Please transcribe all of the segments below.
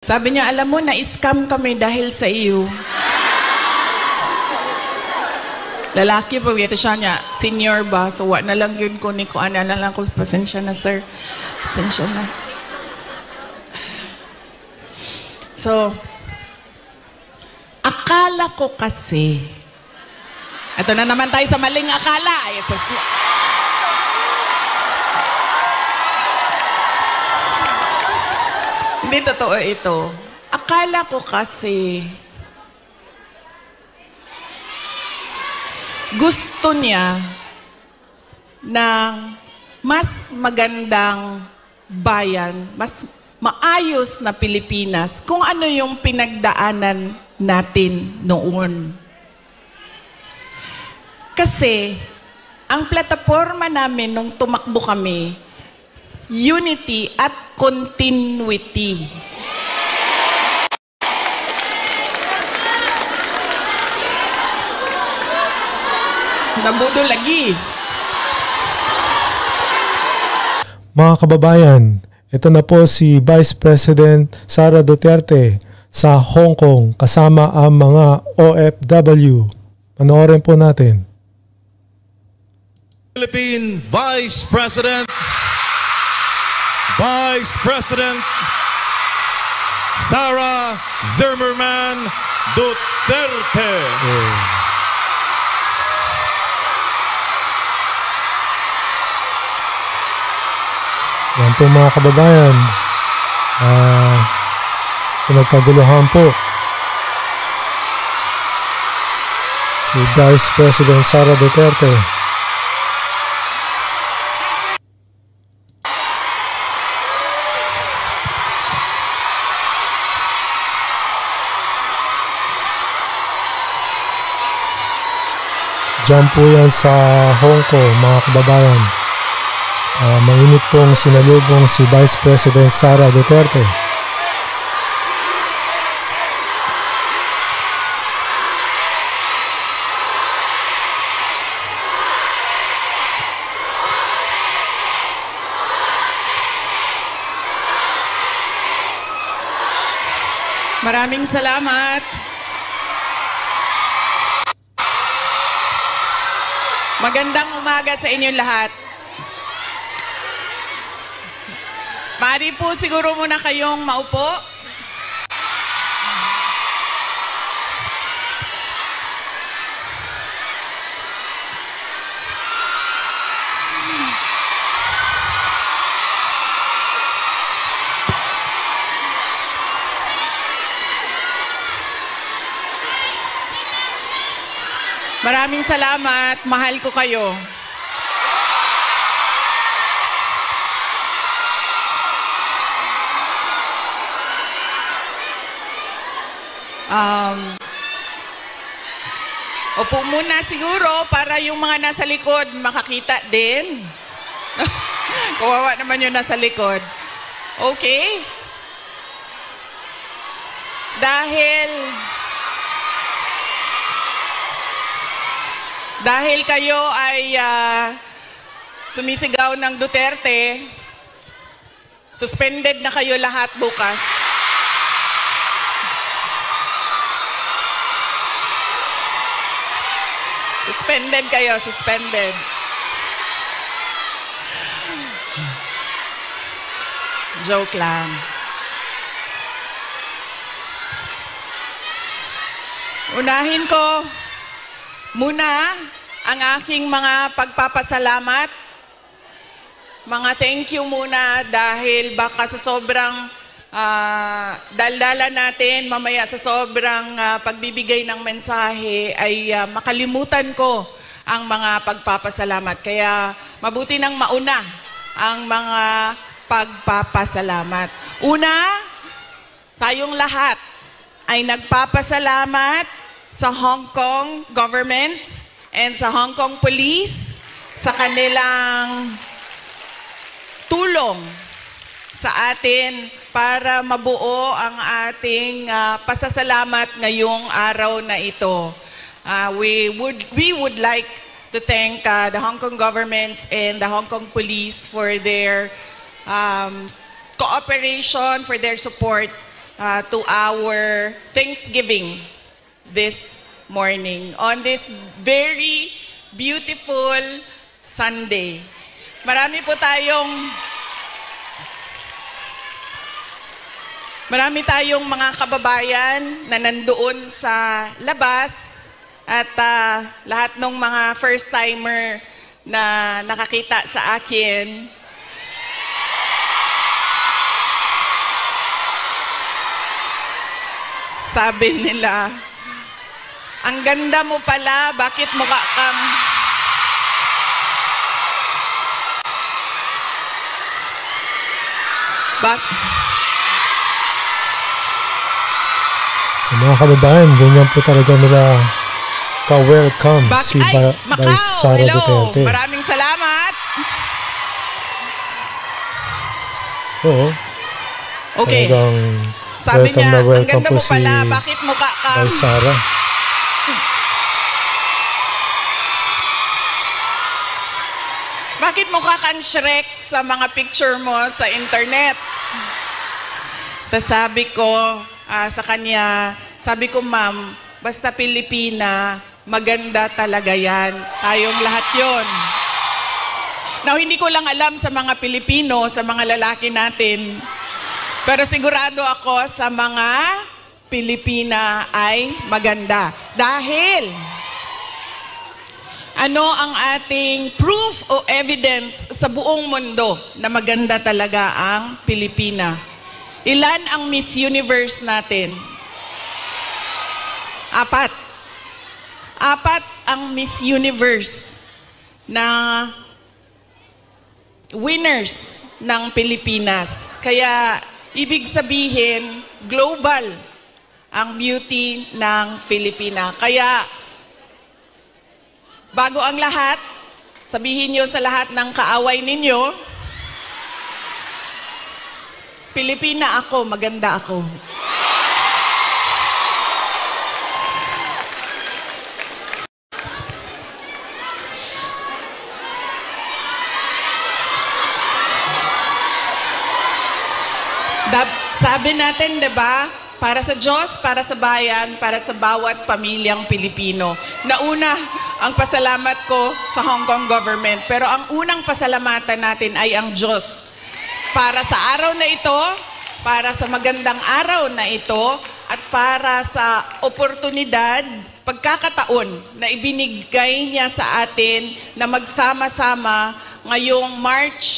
Sabi niya, alam mo, na-scam kami dahil sa iyo. Lalaki pa, ito siya niya, senior ba? So, wa na lang yun ko ni ko, ano na lang ko, pasensya na, sir. Pasensya na. So, akala ko kasi, ito na naman tayo sa maling akala. Ay, hindi totoo ito. Akala ko kasi, gusto niya ng mas magandang bayan, mas maayos na Pilipinas kung ano yung pinagdaanan natin noon. Kasi, ang plataforma namin nung tumakbo kami, unity at continuity. Nabudo lagi. Mga kababayan, ito na po si Vice President Sara Duterte sa Hong Kong kasama ang mga OFW. Panoorin po natin. Philippine Vice President Sara Zimmerman Duterte. Yan po mga kababayan. Pinagkaguluhan po si Vice President Sara Duterte. Diyan po yan sa Hong Kong, mga kababayan. Mainit pong sinalubong si Vice President Sara Duterte. Maraming salamat. Magandang umaga sa inyong lahat. Maaari po siguro muna kayong maupo. Maraming salamat. Mahal ko kayo. Opo muna siguro para yung mga nasa likod makakita din. Kawawa naman yung nasa likod. Okay? Dahil kayo ay sumisigaw ng Duterte, suspended na kayo lahat bukas. Suspended kayo, suspended. Joke lang. Unahin ko muna ang aking mga pagpapasalamat. Mga thank you muna dahil baka sa sobrang daldala natin, mamaya sa sobrang pagbibigay ng mensahe ay makalimutan ko ang mga pagpapasalamat. Kaya mabuti nang mauna ang mga pagpapasalamat. Una, tayong lahat ay nagpapasalamat sa Hong Kong government and sa Hong Kong police sa kanilang tulong sa atin para mabuo ang ating pasasalamat ngayong araw na ito. We would like to thank the Hong Kong government and the Hong Kong police for their cooperation, for their support to our Thanksgiving this morning on this very beautiful Sunday. Marami tayong mga kababayan na nandoon sa labas at lahat ng mga first-timer na nakakita sa akin. Sabi nila, ang ganda mo pala, bakit mukha kang... So mga kababayan, ganyan po talaga nila ka-welcome si Vice Sara hello. Duterte. Maraming salamat. Oo. Okay. Talagang Sabi welcome niya, na ang welcome ganda po mo pala, bakit mukha kang... Vice Sara. Bakit mukha kang Shrek sa mga picture mo sa internet? Tapos sabi ko sa kanya, sabi ko, ma'am, basta Pilipina, maganda talaga yan. Tayong lahat yon. Now, hindi ko lang alam sa mga Pilipino, sa mga lalaki natin, pero sigurado ako sa mga Pilipina ay maganda. Dahil, ano ang ating proof o evidence sa buong mundo na maganda talaga ang Pilipina? Ilan ang Miss Universe natin? 4. 4 ang Miss Universe na winners ng Pilipinas. Kaya, ibig sabihin, global ang beauty ng Pilipina. Kaya, bago ang lahat, sabihin niyo sa lahat ng kaaway ninyo, Pilipina ako, maganda ako. Sabi natin, 'di ba? Para sa Diyos, para sa bayan, para sa bawat pamilyang Pilipino. Nauna ang pasalamat ko sa Hong Kong government, pero ang unang pasalamatan natin ay ang Diyos. Para sa araw na ito, para sa magandang araw na ito, at para sa oportunidad, pagkakataon na ibinigay niya sa atin na magsama-sama ngayong March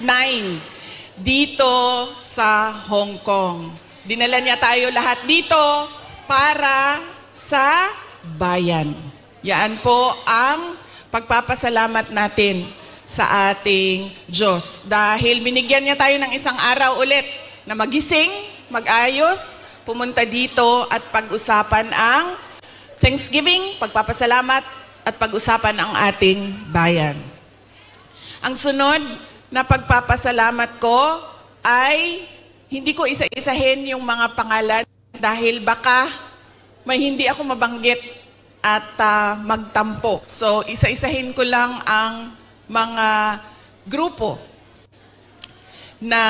9 dito sa Hong Kong. Dinala niya tayo lahat dito para sa bayan. Yan po ang pagpapasalamat natin sa ating Diyos. Dahil binigyan niya tayo ng isang araw ulit na magising, mag-ayos, pumunta dito at pag-usapan ang Thanksgiving, pagpapasalamat at pag-usapan ang ating bayan. Ang sunod na pagpapasalamat ko ay hindi ko isa-isahin yung mga pangalan dahil baka may hindi ako mabanggit at magtampo. So, isa-isahin ko lang ang mga grupo na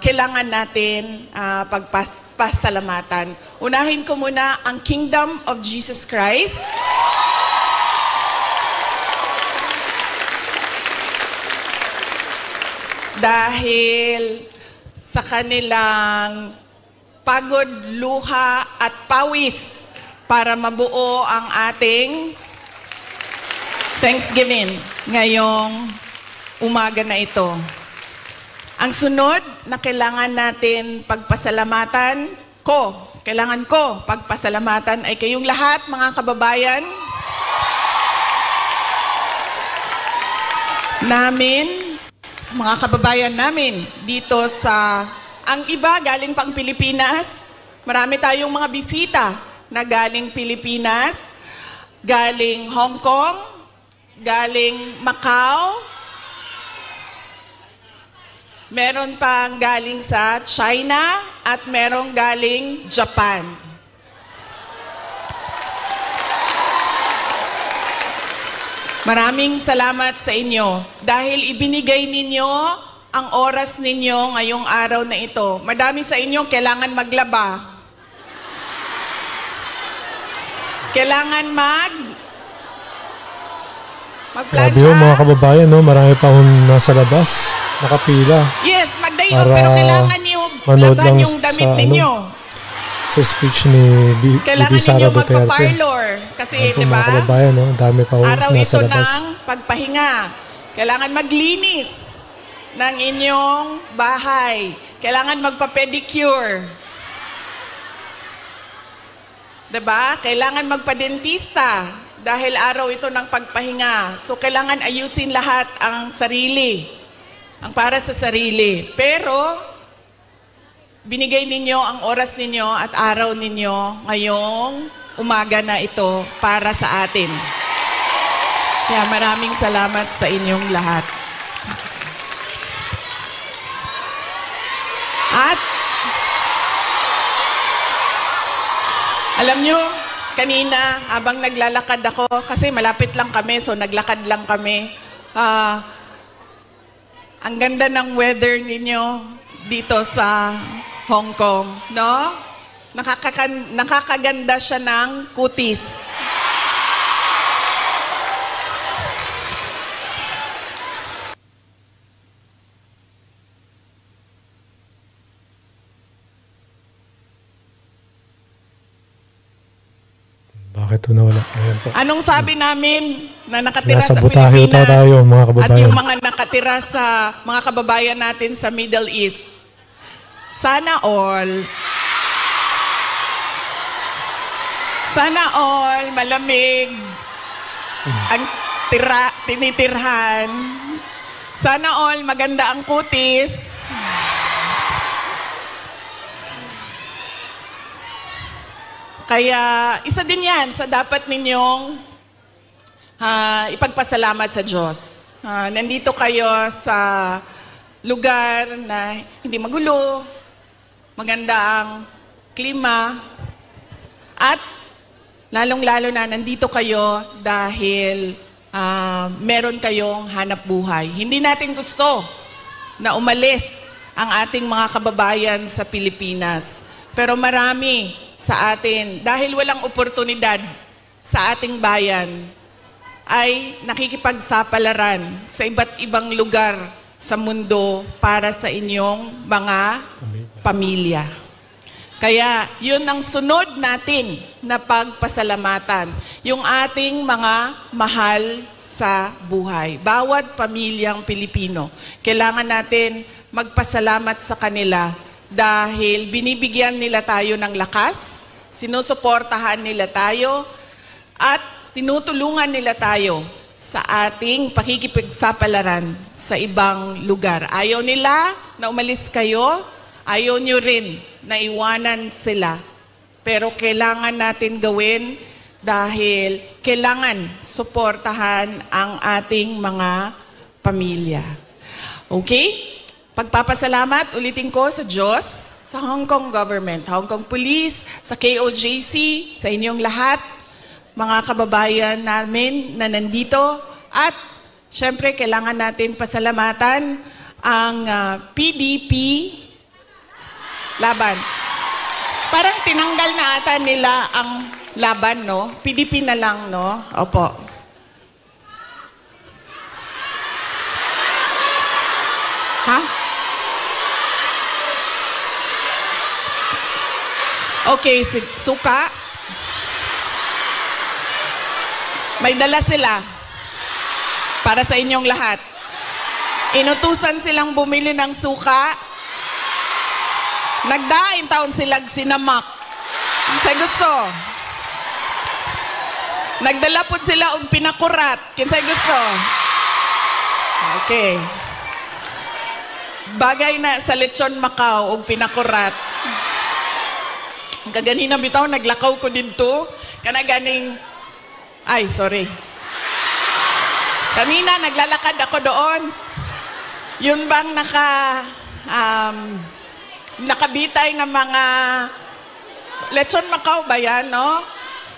kailangan natin pagpasalamatan. Unahin ko muna ang Kingdom of Jesus Christ. Dahil sa kanilang pagod, luha at pawis para mabuo ang ating Thanksgiving ngayong umaga na ito. Ang sunod na kailangan natin pagpasalamatan kailangan ko pagpasalamatan ay kayong lahat, mga kababayan namin, mga kababayan namin dito sa, ang iba galing pang Pilipinas. Marami tayong mga bisita na galing Pilipinas, galing Hong Kong, galing Macau, meron pang galing sa China, at merong galing Japan. Maraming salamat sa inyo dahil ibinigay ninyo ang oras ninyo ngayong araw na ito. Madami sa inyo kailangan maglaba. Kailangan Grabe magplansya. mga kababayan, no? Marami pa akong nasa labas, nakapila. Yes, magdayo, Para pero kailangan niyo manood laban lang yung damit sa, ninyo. Sa speech ni Kailangan Bibi Sara ninyo Duterte. magpa-parlor. Kasi, Ayun po, di mga ba, kababayan, no? Dami pa akong araw nasa ito labas. ng pagpahinga. Kailangan maglinis ng inyong bahay. Kailangan magpa-pedicure. Diba? Kailangan magpa-dentista dahil araw ito ng pagpahinga. So, kailangan ayusin lahat ang sarili. Ang para sa sarili. Pero, binigay ninyo ang oras ninyo at araw ninyo ngayong umaga na ito para sa atin. Kaya maraming salamat sa inyong lahat. At alam nyo, kanina habang naglalakad ako, kasi malapit lang kami, so naglakad lang kami. Ang ganda ng weather ninyo dito sa Hong Kong, no? Nakakaganda siya ng kutis. Bakit ito nawala? Ayan po. Anong sabi namin na nakatira sa Sinasabotahe Pilipinas tayo, mga kababayan. at yung mga nakatira sa mga kababayan natin sa Middle East? Sana all malamig ang tinitirhan. Sana all maganda ang kutis. Kaya isa din yan sa dapat ninyong ipagpasalamat sa Diyos. Nandito kayo sa lugar na hindi magulo, maganda ang klima, at lalong-lalo na nandito kayo dahil meron kayong hanap buhay. Hindi natin gusto na umalis ang ating mga kababayan sa Pilipinas. Pero marami sa atin, dahil walang oportunidad sa ating bayan, ay nakikipagsapalaran sa iba't ibang lugar sa mundo para sa inyong mga pamilya. Kaya yun ang sunod natin na pagpasalamatan, yung ating mga mahal sa buhay. Bawat pamilyang Pilipino, kailangan natin magpasalamat sa kanila dahil binibigyan nila tayo ng lakas, sinusuportahan nila tayo, at tinutulungan nila tayo sa ating pakikipagsapalaran sa ibang lugar. Ayaw nila na umalis kayo, ayaw nyo rin na iwanan sila. Pero kailangan natin gawin dahil kailangan suportahan ang ating mga pamilya. Okay? Pagpapasalamat, ulitin ko sa Diyos, sa Hong Kong government, Hong Kong Police, sa KOJC, sa inyong lahat, mga kababayan namin na nandito, at syempre kailangan natin pasalamatan ang PDP laban. Parang tinanggal na ata nila ang laban, no? PDP na lang, no? Opo. Ha? Okay, suka. May dala sila para sa inyong lahat. Inutusan silang bumili ng suka. Nagdain taon silang sinamak. Sa gusto. Nagdala po sila og pinakurat. Kinsay gusto. Okay. Bagay na sa lechon Macau og pinakurat. Kaganina bitaw, naglakaw ko dito. Kana ganing, ay, sorry. Kanina, naglalakad ako doon. Yun bang nakabitay ng mga lechon Macau ba yan, no?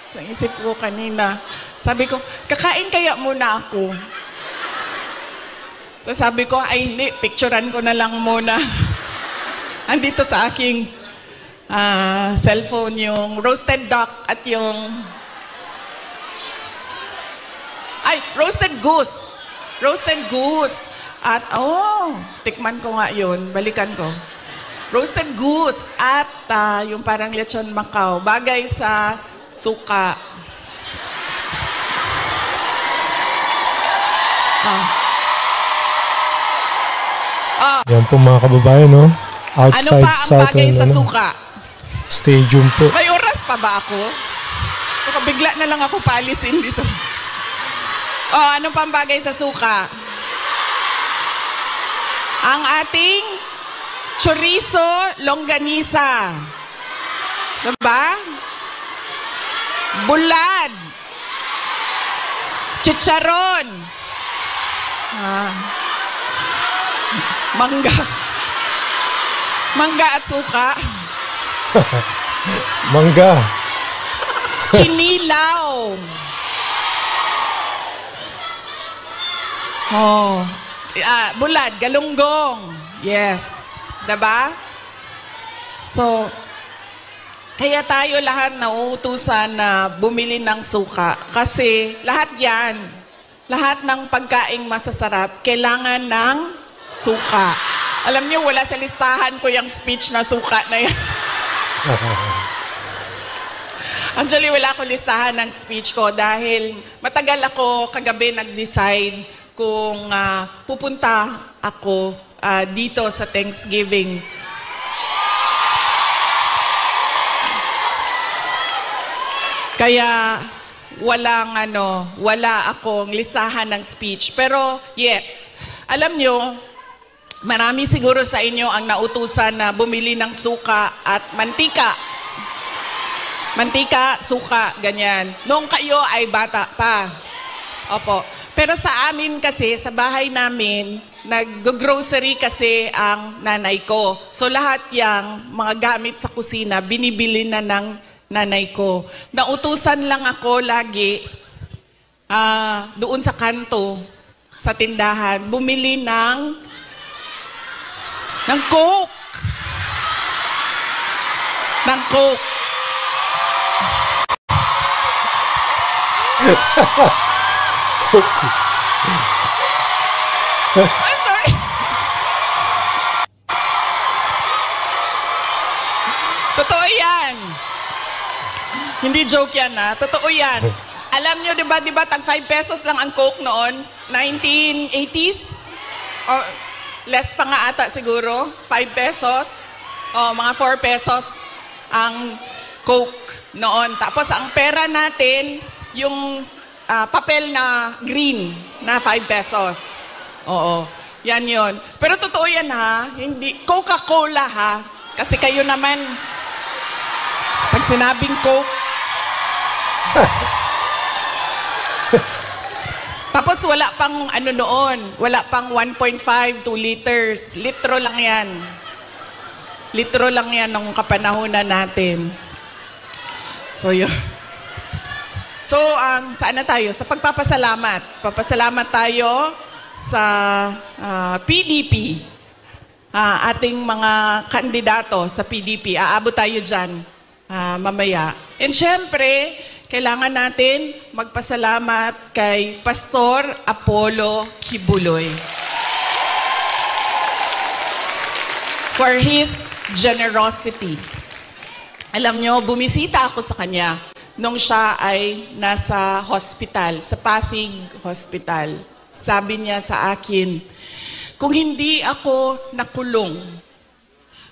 Sa isip ko kanina. Sabi ko, kakain kaya muna ako. So sabi ko, ay hindi, picturean ko na lang muna. Andito sa aking cellphone yung roasted duck at yung... Ay, roasted goose. Roasted goose. At, tikman ko nga yun. Balikan ko. Roasted goose at yung parang lechon Macau. Bagay sa suka. Yan po mga kababayan, no? Ano Outside pa ang bagay sa suka? Stadium po. May oras pa ba ako? Baka bigla na lang ako paalisin dito. Ano pa ang bagay sa suka? Ang ating chorizo longganisa. Diba? Bulad. Chicharon. Mangga. Mangga at suka. Mangga. Kinilaw. Bulad, galunggong. Yes. Diba? So, kaya tayo lahat nauutusan na bumili ng suka. Kasi lahat yan, lahat ng pagkaing masasarap, kailangan ng suka. Alam niyo, wala sa listahan ko yung speech na suka na yan. Actually, wala ko listahan ng speech ko dahil matagal ako kagabi nag-decide kung pupunta ako dito sa Thanksgiving. Kaya wala akong listahan ng speech. Pero yes, alam nyo, marami siguro sa inyo ang nautusan na bumili ng suka at mantika. Mantika, suka, ganyan. Noong kayo ay bata pa. Opo. Pero sa amin kasi, sa bahay namin, nag-grocery kasi ang nanay ko. So lahat yang mga gamit sa kusina, binibili na ng nanay ko. Nautusan lang ako lagi doon sa kanto, sa tindahan, bumili ng Coke. Ng Coke. I'm sorry. Totoo yan. Hindi joke yan, ha? Totoo yan. Alam nyo, di ba, tag 5 pesos lang ang Coke noon? 1980s? Or less pa nga ata siguro? 5 pesos? Mga 4 pesos ang Coke noon. Tapos ang pera natin, yung papel na green na 5 pesos. Oo. Yan yon. Pero totoo yan, ha? Hindi, Coca-Cola, ha? Kasi kayo naman, pag sinabing Coke, tapos wala pang noon, wala pang 1.5, 2 liters. Litro lang yan. Litro lang yan nung kapanahonan natin. So yun. So, saan na tayo? Sa pagpapasalamat. Papasalamat tayo sa PDP. Ating mga kandidato sa PDP. Aabot tayo dyan mamaya. And syempre, kailangan natin magpasalamat kay Pastor Apollo Kibuloy for his generosity. Alam nyo, bumisita ako sa kanya nung siya ay nasa hospital, sa Pasig Hospital. Sabi niya sa akin, kung hindi ako nakulong,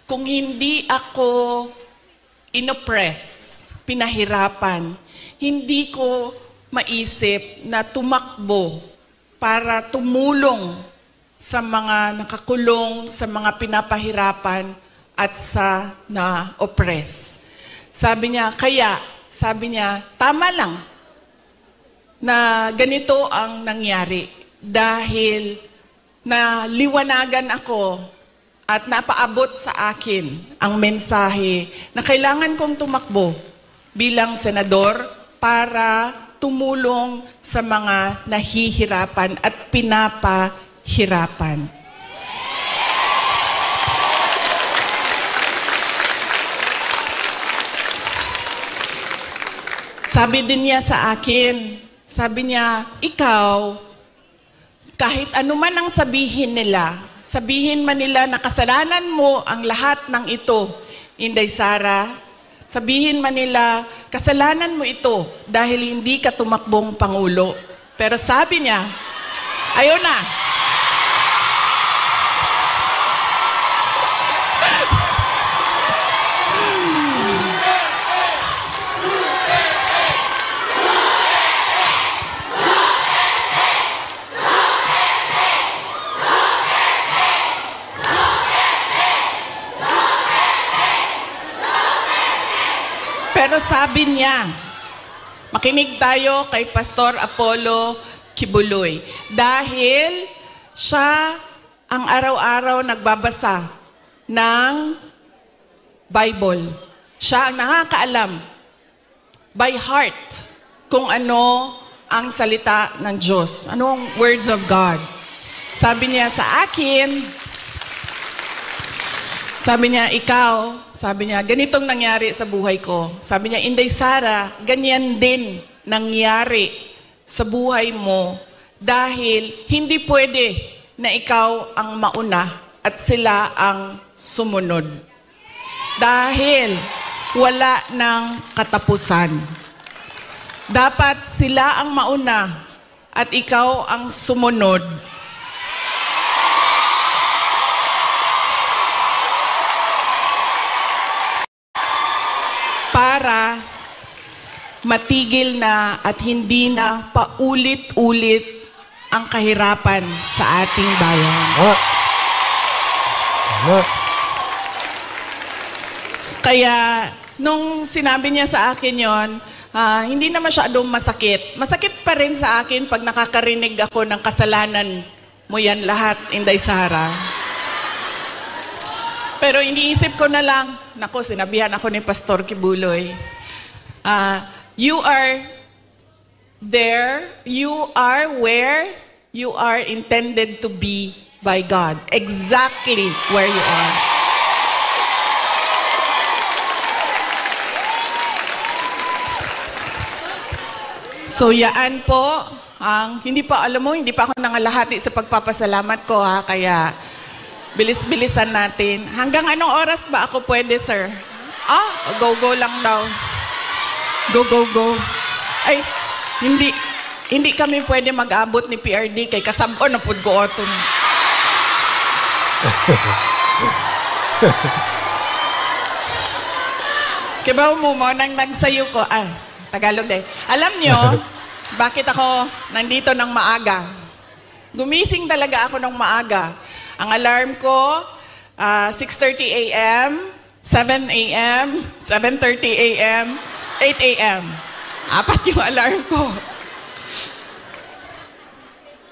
kung hindi ako inoppress, pinahirapan, hindi ko maisip na tumakbo para tumulong sa mga nakakulong, sa mga pinapahirapan at sa na-oppress. Sabi niya, tama lang na ganito ang nangyari dahil naliwanagan ako at napaabot sa akin ang mensahe na kailangan kong tumakbo bilang senador para tumulong sa mga nahihirapan at pinapahirapan hirapan. Sabi din niya sa akin, sabi niya, ikaw, kahit ano man ang sabihin nila, sabihin man nila na kasalanan mo ang lahat ng ito, Inday Sara, sabihin man nila, kasalanan mo ito dahil hindi ka tumakbong Pangulo. Pero sabi niya, ayaw na. Pero sabi niya, makinig tayo kay Pastor Apollo Kibuloy. Dahil siya ang araw-araw nagbabasa ng Bible. Siya ang nakakaalam by heart kung ano ang salita ng Diyos. Ano ang words of God. Sabi niya sa akin, sabi niya, ikaw, sabi niya, ganitong nangyari sa buhay ko. Sabi niya, Inday Sara, ganyan din nangyari sa buhay mo dahil hindi pwede na ikaw ang mauna at sila ang sumunod. Dahil wala ng katapusan. Dapat sila ang mauna at ikaw ang sumunod. Para matigil na at hindi na paulit-ulit ang kahirapan sa ating bayan. Kaya nung sinabi niya sa akin yon, hindi na masyadong masakit. Masakit pa rin sa akin pag nakakarinig ako ng kasalanan mo yan lahat, Inday Sara. Pero iniisip ko na lang, naku, sinabihan ako ni Pastor Kibuloy, you are there, you are where you are intended to be by God. Exactly where you are. So yaan po, hindi pa, alam mo, hindi pa ako nangalahati sa pagpapasalamat ko ha, kaya bilis-bilisan natin. Hanggang anong oras ba ako pwede, sir? Go lang daw. Go. Ay, hindi kami pwede mag-abot ni PRD kay kasabon na pud ko oton. Kibaw mo nang nagsayo ko. Tagalog din. Alam nyo, bakit ako nandito ng maaga? Gumising talaga ako ng maaga. Ang alarm ko, 6:30 a.m., 7 a.m., 7:30 a.m., 8 a.m. 4 yung alarm ko.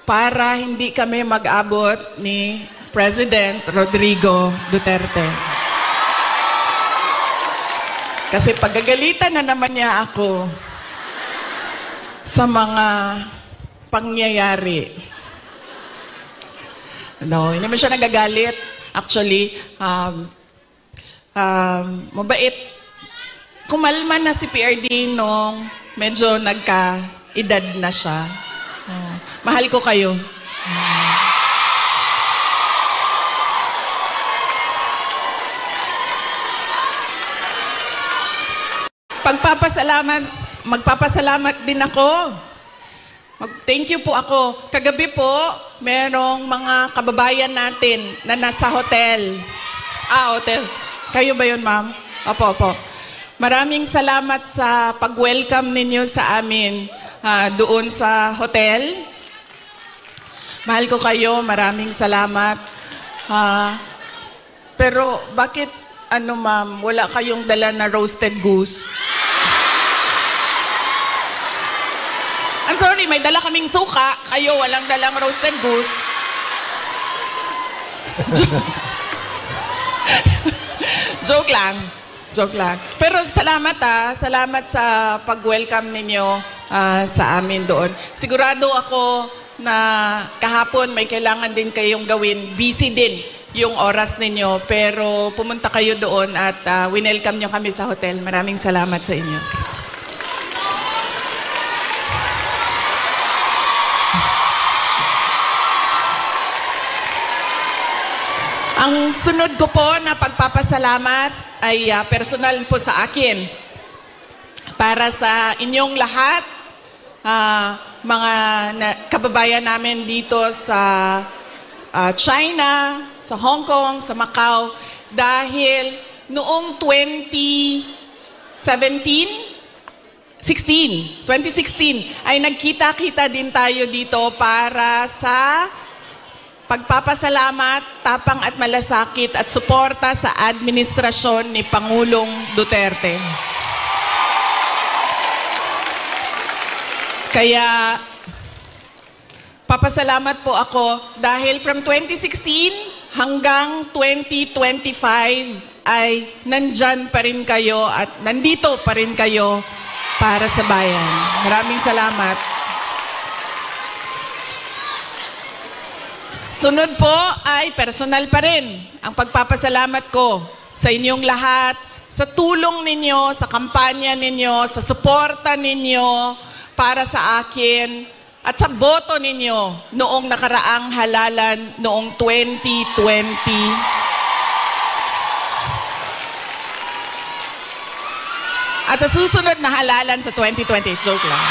Para hindi kami mag-abot ni President Rodrigo Duterte. Kasi pagagalitan na naman niya ako sa mga pangyayari. No, hindi man siya nagagalit. Actually, mabait. Kumalma na si PRD nung medyo nagka-edad na siya. Mahal ko kayo. Magpapasalamat din ako. Thank you po ako. Kagabi po, merong mga kababayan natin na nasa hotel. Hotel. Kayo ba yun, ma'am? Opo. Maraming salamat sa pag-welcome ninyo sa amin doon sa hotel. Mahal ko kayo. Maraming salamat. Pero bakit, ma'am, wala kayong dala na roasted goose? I'm sorry, may dala kaming suka. Kayo, walang dalang roasted goose. Joke lang. Pero salamat Salamat sa pag-welcome ninyo sa amin doon. Sigurado ako na kahapon may kailangan din kayong gawin. Busy din yung oras ninyo, pero pumunta kayo doon at winelcome nyo kami sa hotel. Maraming salamat sa inyo. Ang sunod ko po na pagpapasalamat ay personal po sa akin. Para sa inyong lahat, mga kababayan namin dito sa China, sa Hong Kong, sa Macau, dahil noong 2016 ay nagkita-kita din tayo dito para sa pagpapasalamat, tapang at malasakit at suporta sa administrasyon ni Pangulong Duterte. Kaya papasalamat po ako dahil from 2016 hanggang 2025 ay nandyan pa rin kayo at nandito pa rin kayo para sa bayan. Maraming salamat. Sunod po ay personal pa rin ang pagpapasalamat ko sa inyong lahat, sa tulong ninyo, sa kampanya ninyo, sa suporta ninyo para sa akin at sa boto ninyo noong nakaraang halalan noong 2020. At sa susunod na halalan sa 2020. Joke lang.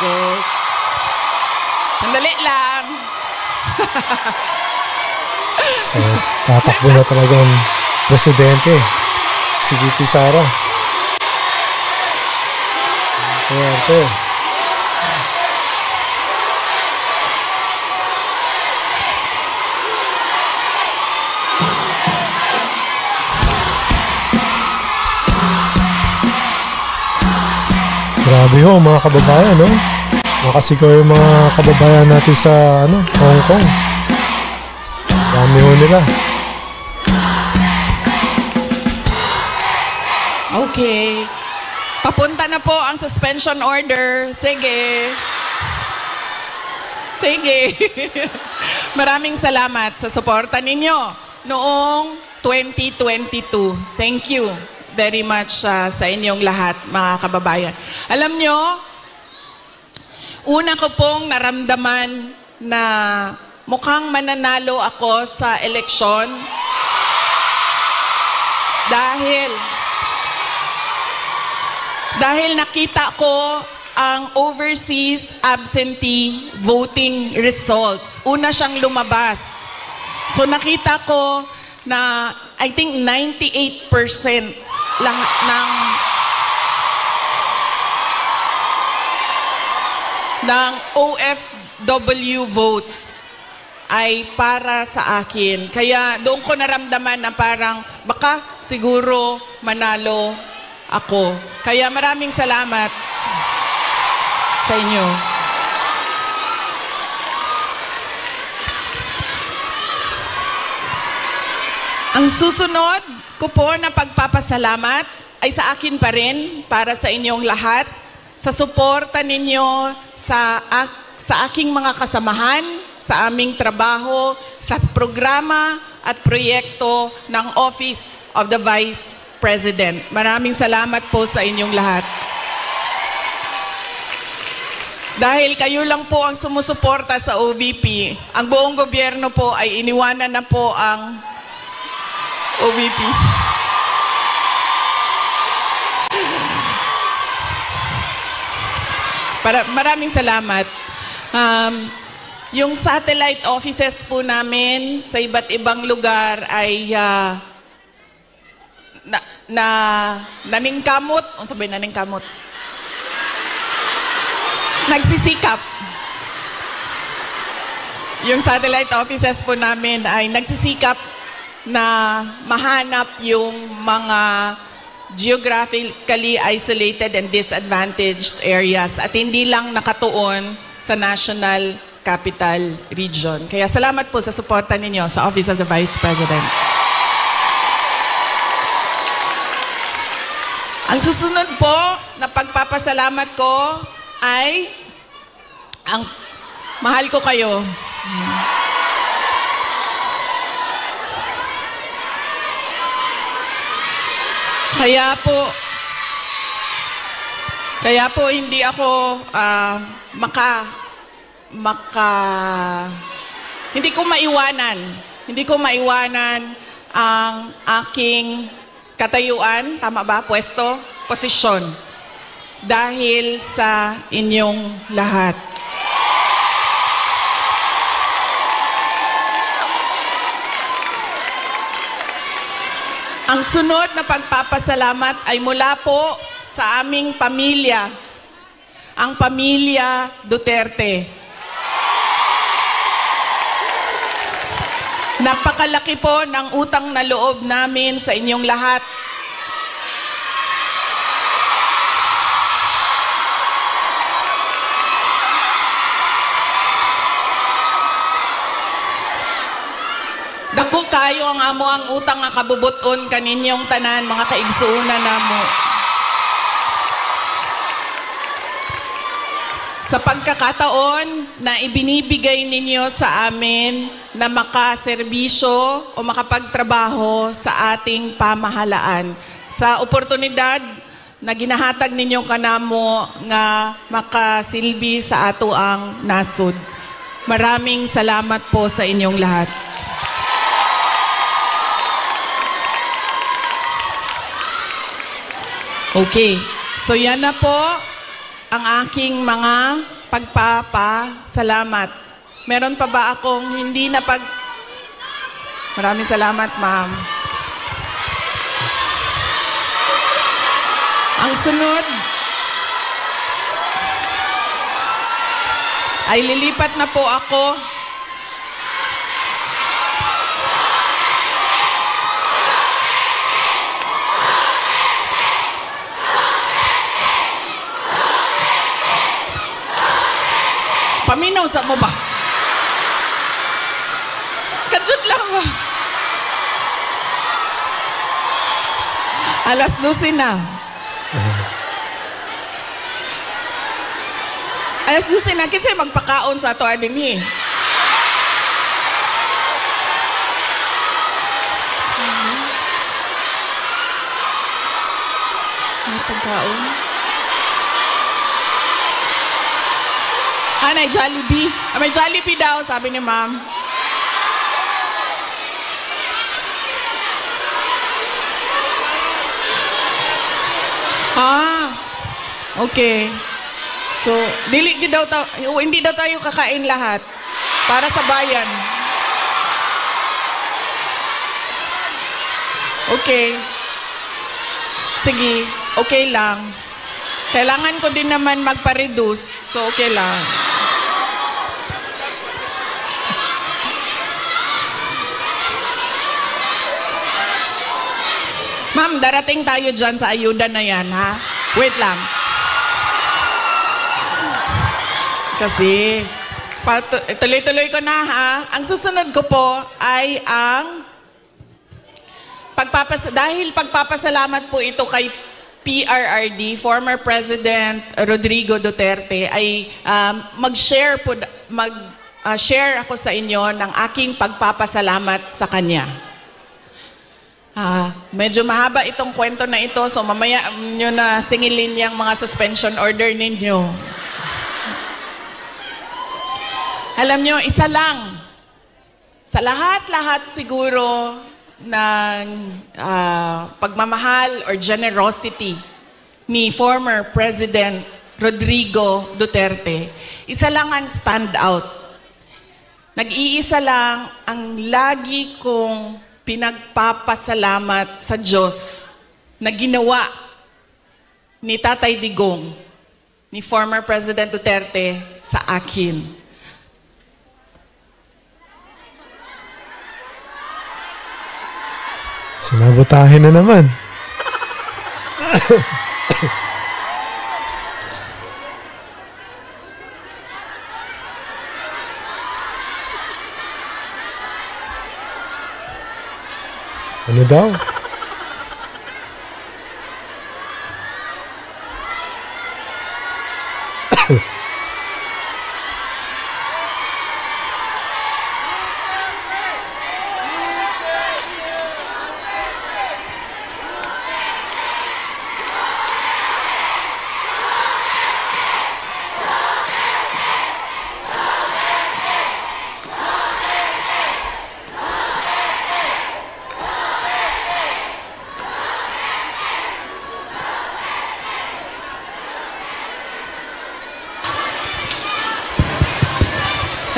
Joke. Sandali lang. So, tatakbo na talagang presidente si VP Sara. Duterte. Grabe ho mga kababayan, no? Makasigaw yung mga kababayan natin sa Hong Kong. Dami ho nila. Okay. Papunta na po ang suspension order. Sige. Sige. Maraming salamat sa suporta ninyo noong 2022. Thank you very much sa inyong lahat, mga kababayan. Alam nyo, una ko pong naramdaman na mukhang mananalo ako sa eleksyon dahil nakita ko ang overseas absentee voting results. Una siyang lumabas. So nakita ko na I think 98% lahat ng OFW votes ay para sa akin. Kaya doon ko naramdaman na parang baka siguro manalo ako. Kaya maraming salamat sa inyo. Ang susunod ko po na pagpapasalamat ay sa akin pa rin, para sa inyong lahat, sa suporta ninyo sa aking mga kasamahan, sa aming trabaho, sa programa at proyekto ng Office of the Vice President. Maraming salamat po sa inyong lahat. Dahil kayo lang po ang sumusuporta sa OVP, ang buong gobyerno po ay iniwanan na po ang OVP. Maraming salamat. Yung satellite offices po namin sa iba't ibang lugar ay naningkamot. Ano sabihin naningkamot? Nagsisikap. Yung satellite offices po namin ay nagsisikap na mahanap yung mga geographically isolated and disadvantaged areas at hindi lang nakatuon sa National Capital Region. Kaya salamat po sa suporta ninyo sa Office of the Vice President. Ang susunod po na pagpapasalamat ko ay ang mahal ko kayo. Kaya po hindi ako hindi ko maiwanan ang aking katayuan, tama ba? Pwesto, posisyon, dahil sa inyong lahat. Ang sunod na pagpapasalamat ay mula po sa aming pamilya, ang pamilya Duterte. Napakalaki po ng utang na loob namin sa inyong lahat. Dako kayo ang amo ang utang nga kabubuton kaninyong tanan, mga kaigsuuna namo. Sa pagkakataon na ibinibigay ninyo sa amin na makaserbisyo o makapagtrabaho sa ating pamahalaan. Sa oportunidad na ginahatag ninyo kanamo nga makasilbi sa ato ang nasud. Maraming salamat po sa inyong lahat. Okay, so yan na po ang aking mga pagpapasalamat. Meron pa ba akong hindi na Maraming salamat, ma'am. Ang sunod ay lilipat na po ako paminaw sa mo ba? Kadyot lang ba? Alas 12 na. Alas 12 na. Kinsay magpakaon sa ato adin eh. May pagkaon? May Jollibee. May Jollibee daw, sabi ni ma'am. Okay. So, hindi daw tayo kakain lahat para sa bayan. Okay. Sige, okay lang. Kailangan ko din naman magpa-reduce, so okay lang. Ma'am, darating tayo dyan sa ayuda na yan, ha? Wait lang. Kasi, tuloy-tuloy ko na, ha? Ang susunod ko po ay ang dahil pagpapasalamat po ito kay PRRD, former President Rodrigo Duterte, ay share ako sa inyo ng aking pagpapasalamat sa kanya. Medyo mahaba itong kwento na ito, so mamaya nyo na singilin yung mga suspension order ninyo. Alam nyo, isa lang. Sa lahat-lahat siguro ng pagmamahal or generosity ni former President Rodrigo Duterte, isa lang ang stand out. Nag-iisa lang ang lagi kong pinagpapasalamat sa Diyos na ginawa ni Tatay Digong, ni former President Duterte sa akin. Sinabotahin na naman. Ano daw?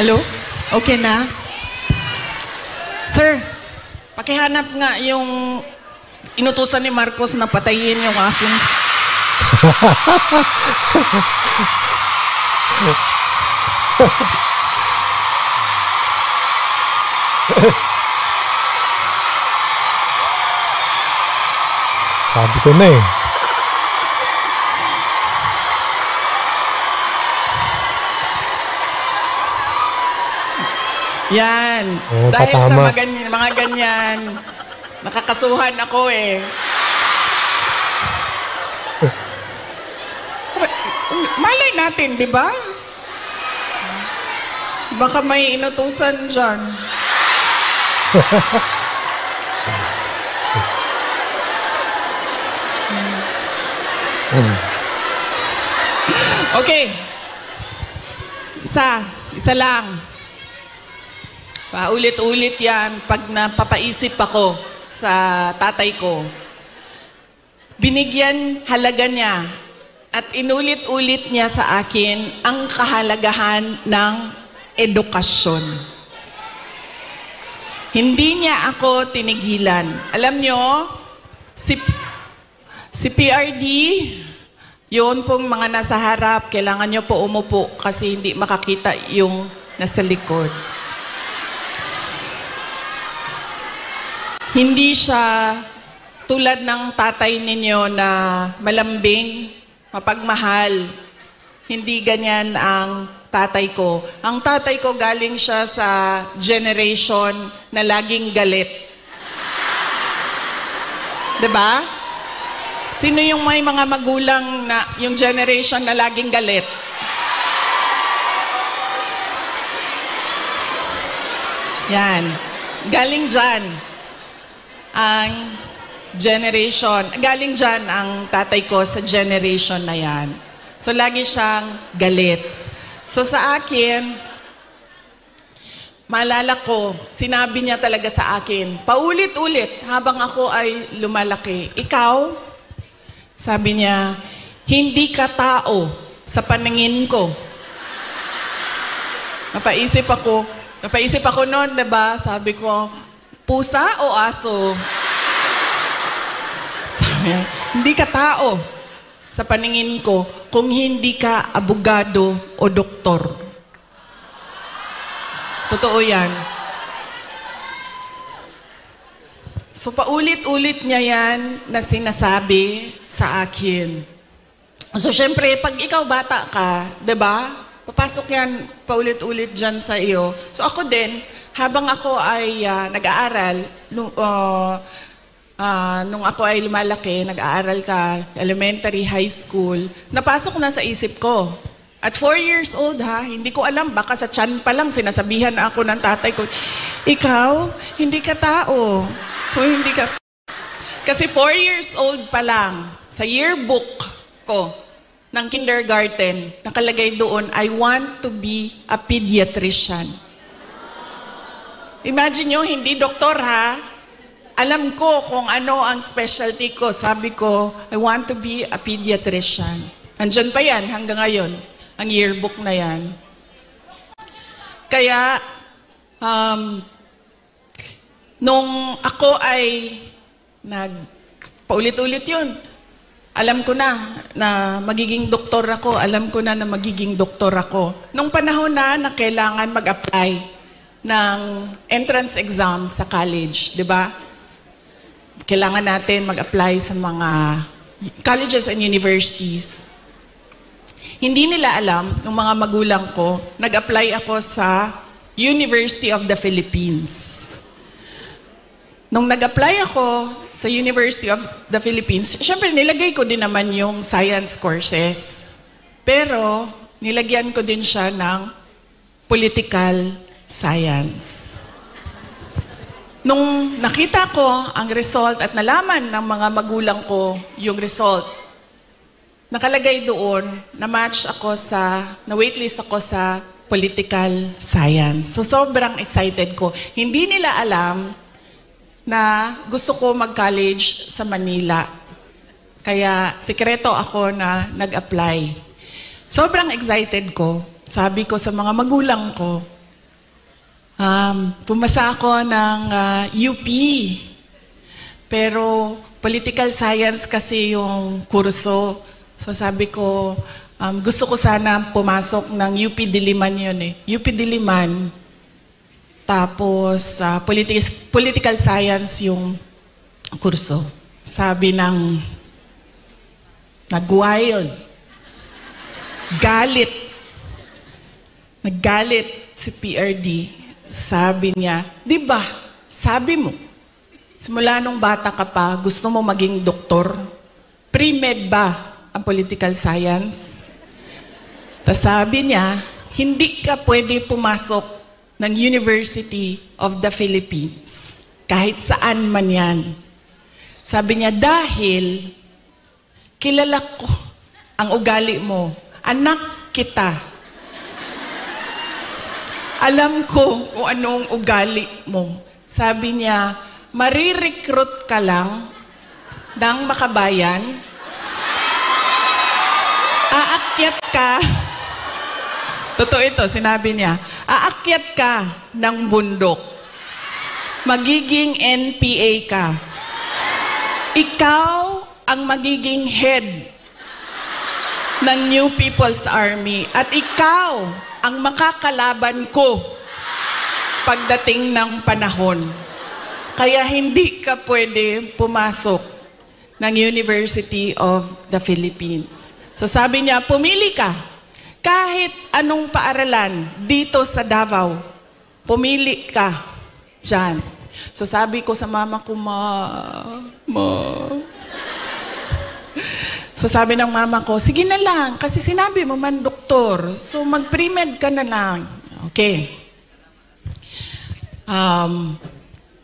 Hello? Okay na? Sir, pakihanap nga yung inutusan ni Marcos na patayin yung aking... Sabi ko na eh. Yan. Oh, Dahil patama. sa mga ganyan, nakakasuhan ako eh. Malay natin, di ba? Baka may inutusan dyan. Okay. Isa lang. Paulit-ulit yan pag napapaisip ako sa tatay ko. Binigyan halaga niya at inulit-ulit niya sa akin ang kahalagahan ng edukasyon. Hindi niya ako tinigilan. Alam nyo, si PRD, yun pong mga nasa harap, kailangan nyo po umupo kasi hindi makakita yung nasa likod. Hindi siya tulad ng tatay ninyo na malambing, mapagmahal. Hindi ganyan ang tatay ko. Ang tatay ko galing siya sa generation na laging galit. Diba? Sino yung may mga magulang na yung generation na laging galit? Yan. Galing dyan ang generation. Galing dyan ang tatay ko sa generation na yan. So, lagi siyang galit. So, sa akin, maalala ko, sinabi niya talaga sa akin, paulit-ulit habang ako ay lumalaki. Ikaw, sabi niya, hindi ka tao sa paningin ko. Napaisip ako noon, diba? Sabi ko, pusa o aso? Sabi niya, hindi ka tao sa paningin ko kung hindi ka abogado o doktor. Totoo yan. So paulit-ulit niya yan na sinasabi sa akin. So syempre, pag ikaw bata ka, 'di ba? Papasok yan paulit-ulit dyan sa iyo. So ako din, habang ako ay nag-aaral, nung ako ay lumalaki, nag-aaral ka, elementary, high school, napasok na sa isip ko. At 4 years old hindi ko alam, baka sa tiyan pa lang sinasabihan ako ng tatay ko, ikaw, hindi ka tao. O hindi ka... Kasi 4 years old pa lang, sa yearbook ko, ng kindergarten, nakalagay doon, I want to be a pediatrician. Imagine nyo, hindi doktor Alam ko kung ano ang specialty ko. Sabi ko, I want to be a pediatrician. Andyan pa yan hanggang ngayon, ang yearbook na yan. Kaya, nung ako ay paulit-ulit yun, alam ko na magiging doktor ako. Alam ko na magiging doktor ako. Nung panahon na kailangan mag-apply ng entrance exam sa college, di ba? Kailangan natin mag-apply sa mga colleges and universities. Hindi nila alam, ng mga magulang ko, nag-apply ako sa University of the Philippines. Nung nag-apply ako sa University of the Philippines, syempre nilagay ko din naman yung science courses. Pero nilagyan ko din siya ng political science. Nung nakita ko ang result at nalaman ng mga magulang ko yung result, nakalagay doon, na-match ako na waitlist ako sa political science. So sobrang excited ko. Hindi nila alam na gusto ko mag-college sa Manila. Kaya sikreto ako na nag-apply. Sobrang excited ko. Sabi ko sa mga magulang ko, pumasa ako ng UP. Pero political science kasi yung kurso. So sabi ko, gusto ko sana pumasok ng UP Diliman yun eh. UP Diliman. Tapos political science yung kurso. Sabi ng nag-wild. Naggalit si PRD. Sabi niya, di ba, sabi mo, simula nung bata ka pa, gusto mo maging doktor? Pre-med ba ang political science? Tapos sabi niya, hindi ka pwede pumasok ng University of the Philippines. Kahit saan man yan. Sabi niya, dahil kilala ko ang ugali mo. Anak kita. Alam ko kung anong ugali mo. Sabi niya, marirecruit ka lang ng makabayan. Aakyat ka. Totoo ito, sinabi niya. Aakyat ka ng bundok. Magiging NPA ka. Ikaw ang magiging head ng New People's Army. At ikaw ang makakalaban ko pagdating ng panahon. Kaya hindi ka pwede pumasok ng University of the Philippines. So sabi niya, pumili ka. Kahit anong paaralan dito sa Davao, pumili ka dyan. So sabi ko sa mama ko, Ma. So sabi ng mama ko, sige na lang, kasi sinabi mo man doktor, so mag-pre-med ka na lang. Okay.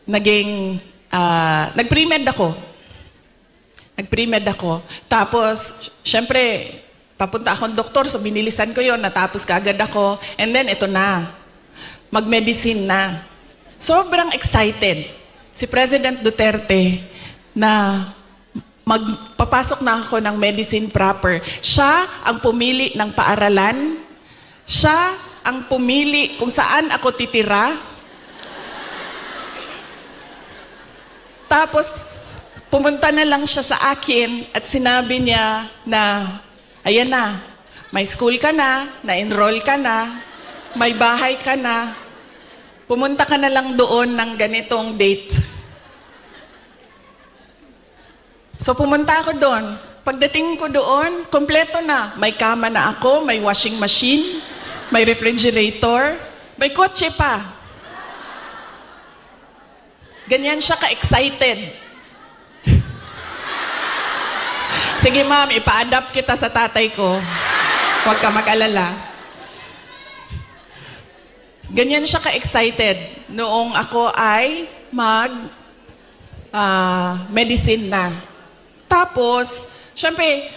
Nag-pre-med ako. Tapos, syempre, papunta akong doktor, so binilisan ko yon, natapos kaagad ako. And then, ito na. Mag-medicine na. Sobrang excited si President Duterte na magpapasok na ako ng medicine proper. Siya ang pumili ng paaralan. Siya ang pumili kung saan ako titira. Tapos, pumunta na lang siya sa akin at sinabi niya na, ayan na, may school ka na, na-enroll ka na, may bahay ka na, pumunta ka na lang doon ng ganitong date. So pumunta ako doon. Pagdating ko doon, kompleto na. May kama na ako, may washing machine, may refrigerator, may kotse pa. Ganyan siya ka-excited. Sige ma'am, ipa-adapt kita sa tatay ko. Huwag ka mag-alala. Ganyan siya ka-excited noong ako ay medicine na. Tapos, syempre,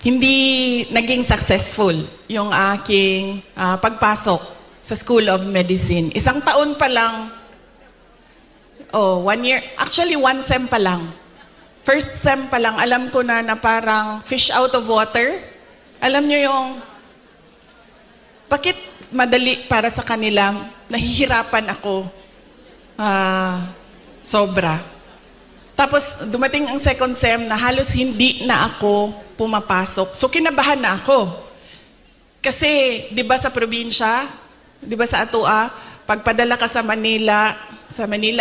hindi naging successful yung aking pagpasok sa School of Medicine. 1 taon pa lang, 1 year, actually 1 sem pa lang. First sem pa lang, alam ko na parang fish out of water. Alam nyo yung, bakit madali para sa kanila, nahihirapan ako, sobra. Tapos dumating ang second sem na halos hindi na ako pumapasok. So kinabahan na ako. Kasi, di ba sa probinsya, di ba sa Atua, pagpadala ka sa Manila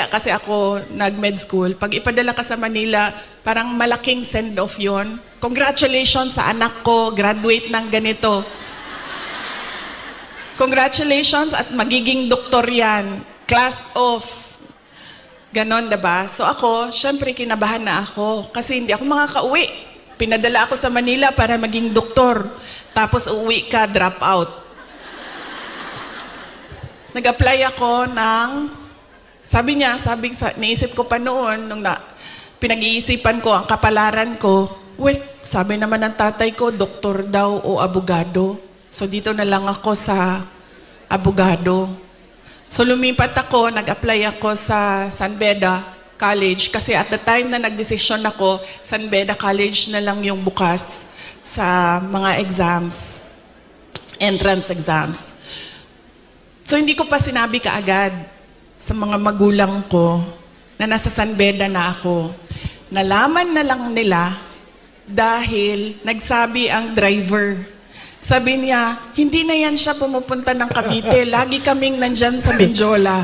kasi ako nag-med school, pag ipadala ka sa Manila, parang malaking send-off yon. Congratulations sa anak ko, graduate ng ganito. Congratulations at magiging doktor yan. Class off. Ganon, diba? So ako, syempre kinabahan na ako kasi hindi ako makakauwi. pinadala ako sa Manila para maging doktor. Tapos uuwi ka, drop out. Nag-apply ako ng, naisip ko pa noon, nung pinag-iisipan ko ang kapalaran ko, sabi naman ng tatay ko, doktor daw o abogado. So dito na lang ako sa abogado. So lumipat ako, nag-apply ako sa San Beda College kasi at the time na nagdesisyon ako, San Beda College na lang yung bukas sa mga exams, entrance exams. So hindi ko pa sinabi kaagad sa mga magulang ko na nasa San Beda na ako. Nalaman na lang nila dahil nagsabi ang driver. Sabi niya, hindi na yan siya pumupunta ng Cavite. Lagi kaming nandyan sa Menjola.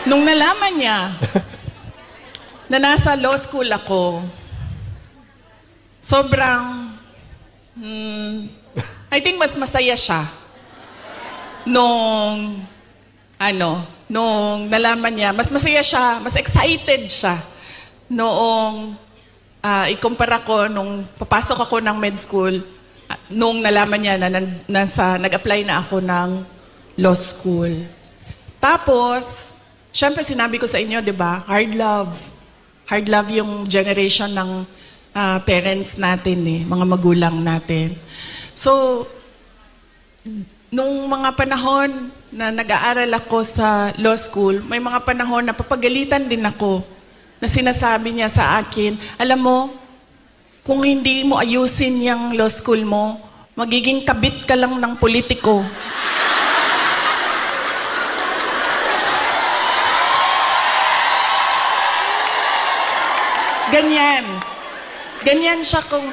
Nung nalaman niya na nasa law school ako, sobrang, I think mas masaya siya nung nalaman niya. Mas masaya siya, mas excited siya noong ikumpara ko nung papasok ako ng med school, nung nalaman niya na nag-apply na ako ng law school. Tapos, syempre sinabi ko sa inyo, di ba, hard love. Hard love yung generation ng parents natin, mga magulang natin. So, nung mga panahon na nag-aaral ako sa law school, may mga panahon na papagalitan din ako na sinasabi niya sa akin, alam mo, kung hindi mo ayusin yung law school mo, magiging kabit ka lang ng politiko. Ganyan. Ganyan siya kung,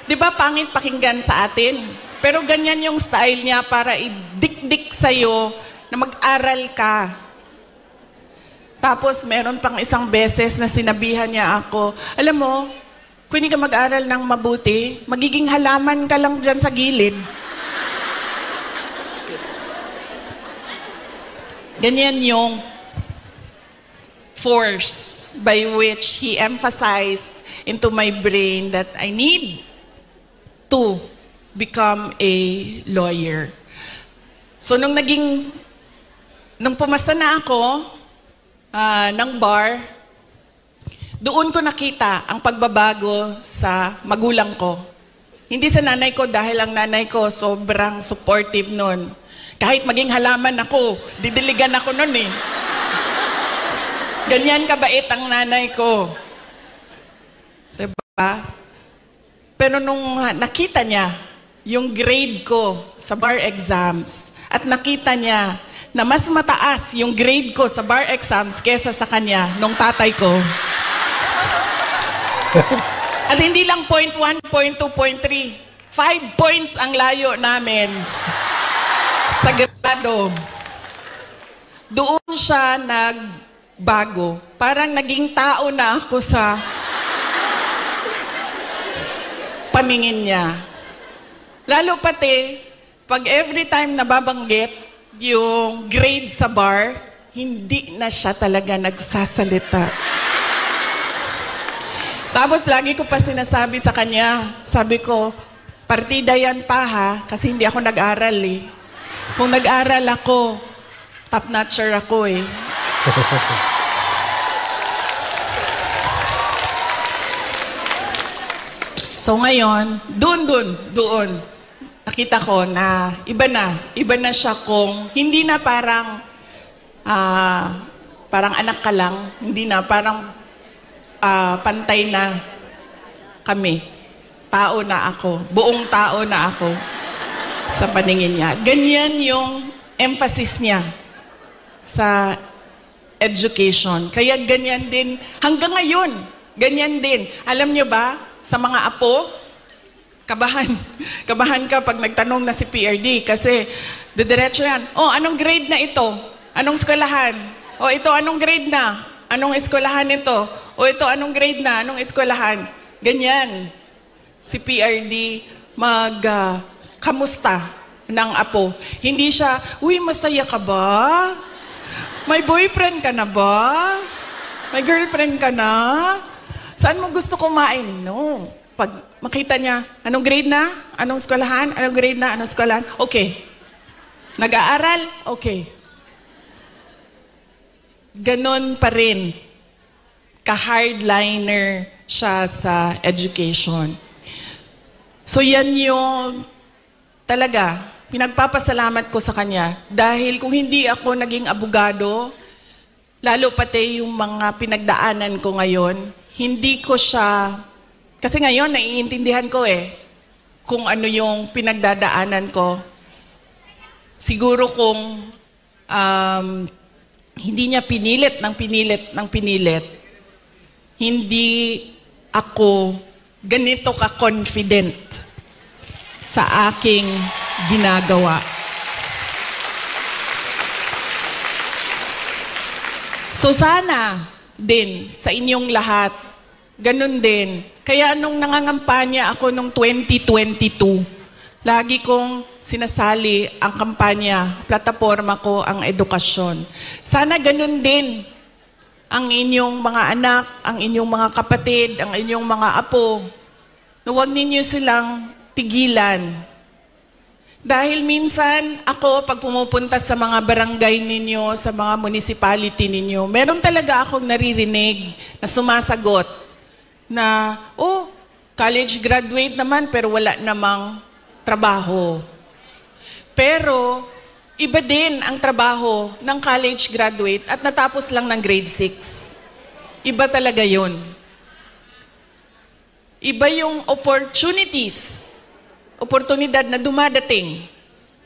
di ba pangit pakinggan sa atin? Pero ganyan yung style niya para idikdik sa'yo na mag-aral ka. Tapos meron pang isang beses na sinabihan niya ako, alam mo, kung hindi ka mag-aral ng mabuti, magiging halaman ka lang dyan sa gilid. Ganyan yung force by which he emphasized into my brain that I need to become a lawyer. So nung pumasa na ako ng bar, doon ko nakita ang pagbabago sa magulang ko. Hindi sa nanay ko dahil ang nanay ko sobrang supportive nun. Kahit maging halaman ako, didiligan ako nun eh. Ganyan kabait ang nanay ko. Diba? Pero nung nakita niya yung grade ko sa bar exams at nakita niya na mas mataas yung grade ko sa bar exams kesa sa kanya nung tatay ko. At hindi lang 0.1, 0.2, 0.3. 5 points ang layo namin sa grado. Doon siya nagbago. Parang naging tao na ako sa paningin niya. Lalo pati, pag every time nababanggit yung grade sa bar, hindi na siya talaga nagsasalita. Tapos lagi ko pa sinasabi sa kanya, sabi ko, partida yan pa ha, kasi hindi ako nag-aral eh. Kung nag-aral ako, top-notcher ako eh. So ngayon, doon, nakita ko na iba na siya kung hindi na parang anak ka lang, hindi na parang pantay na kami. Tao na ako, buong tao na ako sa paningin niya. Ganyan yung emphasis niya sa education. Kaya ganyan din, hanggang ngayon, ganyan din. Alam niyo ba, sa mga apo, kabahan ka pag nagtanong na si PRD kasi didiretso yan, anong grade na ito? Anong eskwelahan? Ito, anong grade na? Anong eskwelahan ito? Ito, anong grade na? Anong eskwelahan? Ganyan. Si PRD kamusta ng apo. Hindi siya, uy, masaya ka ba? May boyfriend ka na ba? May girlfriend ka na? Saan mo gusto kumain? No. Pag makita niya, anong grade na? Anong eskwelahan? Anong grade na? Anong eskwelahan? Okay. Nag-aaral? Okay. Ganon pa rin. Ka-hardliner siya sa education. So yan yung talaga, pinagpapasalamat ko sa kanya. Dahil kung hindi ako naging abogado, lalo pati yung mga pinagdaanan ko ngayon, hindi ko siya, kasi ngayon naiintindihan ko kung ano yung pinagdadaanan ko. Siguro kung hindi niya pinilit ng pinilit, hindi ako ganito ka-confident sa aking ginagawa. So sana din sa inyong lahat, ganun din. Kaya nung nangangampanya ako nung 2022, lagi kong sinasali ang kampanya, plataforma ko ang edukasyon. Sana ganun din ang inyong mga anak, ang inyong mga kapatid, ang inyong mga apo, na huwag ninyo silang tigilan. Dahil minsan, ako, pag pumupunta sa mga barangay ninyo, sa mga municipality ninyo, meron talaga akong naririnig na sumasagot na, oh, college graduate naman, pero wala namang trabaho. Pero, iba din ang trabaho ng college graduate at natapos lang ng grade 6. Iba talaga yun. Iba yung oportunidad na dumadating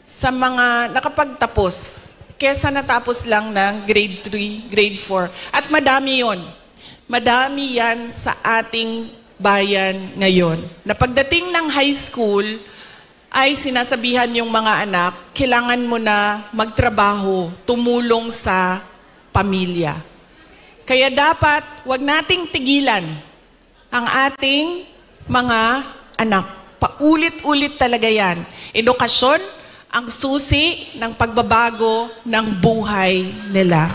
sa mga nakapagtapos kesa natapos lang ng grade 3, grade 4. At madami yon. Madami yan sa ating bayan ngayon. Na pagdating ng high school, ay sinasabihan yung mga anak, kailangan mo na magtrabaho, tumulong sa pamilya. Kaya dapat, wag nating tigilan ang ating mga anak. Paulit-ulit talaga yan. Edukasyon ang susi ng pagbabago ng buhay nila.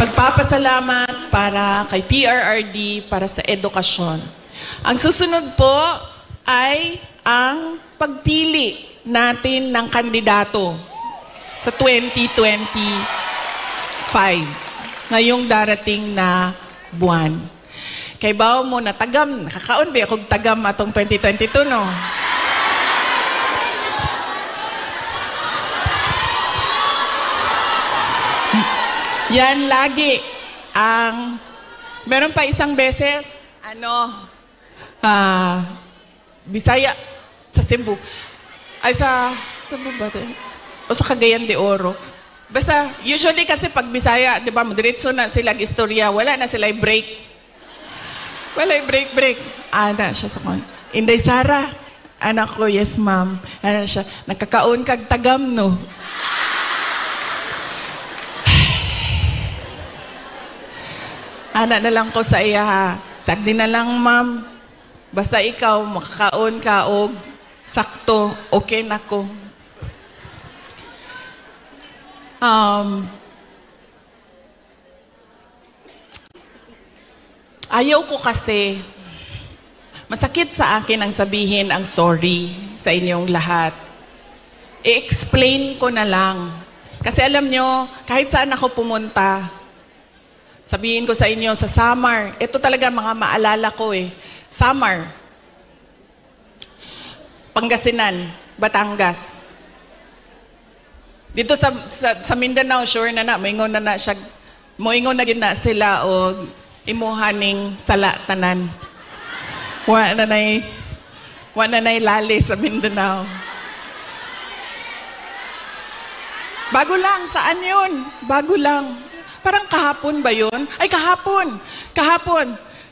Pagpapasalamat para kay PRRD para sa edukasyon. Ang susunod po ay ang pagpili natin ng kandidato sa 2025, ngayong darating na buwan. Kay bao mo na tagam, nakakaon ba akong tagam atong 2022, no? Yan lagi ang, meron pa isang beses, Bisaya, sa Cebu. Ay sa Cebu ba ito? O sa Cagayan de Oro. Basta, usually kasi pag Bisaya, di ba, diretso na sila istorya, wala na sila break. Wala break. Ana siya sa kon. Inday Sara, anak ko, yes ma'am. Ana siya, nakakaon kag tagam, no? Ana na lang ko sa iya ha. Sagdi na lang ma'am. Basta ikaw makakaon ka og sakto, okay na ko. Ayaw ko kasi, masakit sa akin ang sabihin ang sorry sa inyong lahat. I-explain ko na lang. Kasi alam nyo, kahit saan ako pumunta, sabihin ko sa inyo, sa Samar, ito talaga mga maalala ko Samar, Pangasinan, Batangas. Dito sa Mindanao, sure na moingon na siya, moingon na gina sila o imuhaning sala tanan. Wa na nay lali sa Mindanao. Bago lang, saan yun? Bago lang. Parang kahapon ba yun? Ay, kahapon!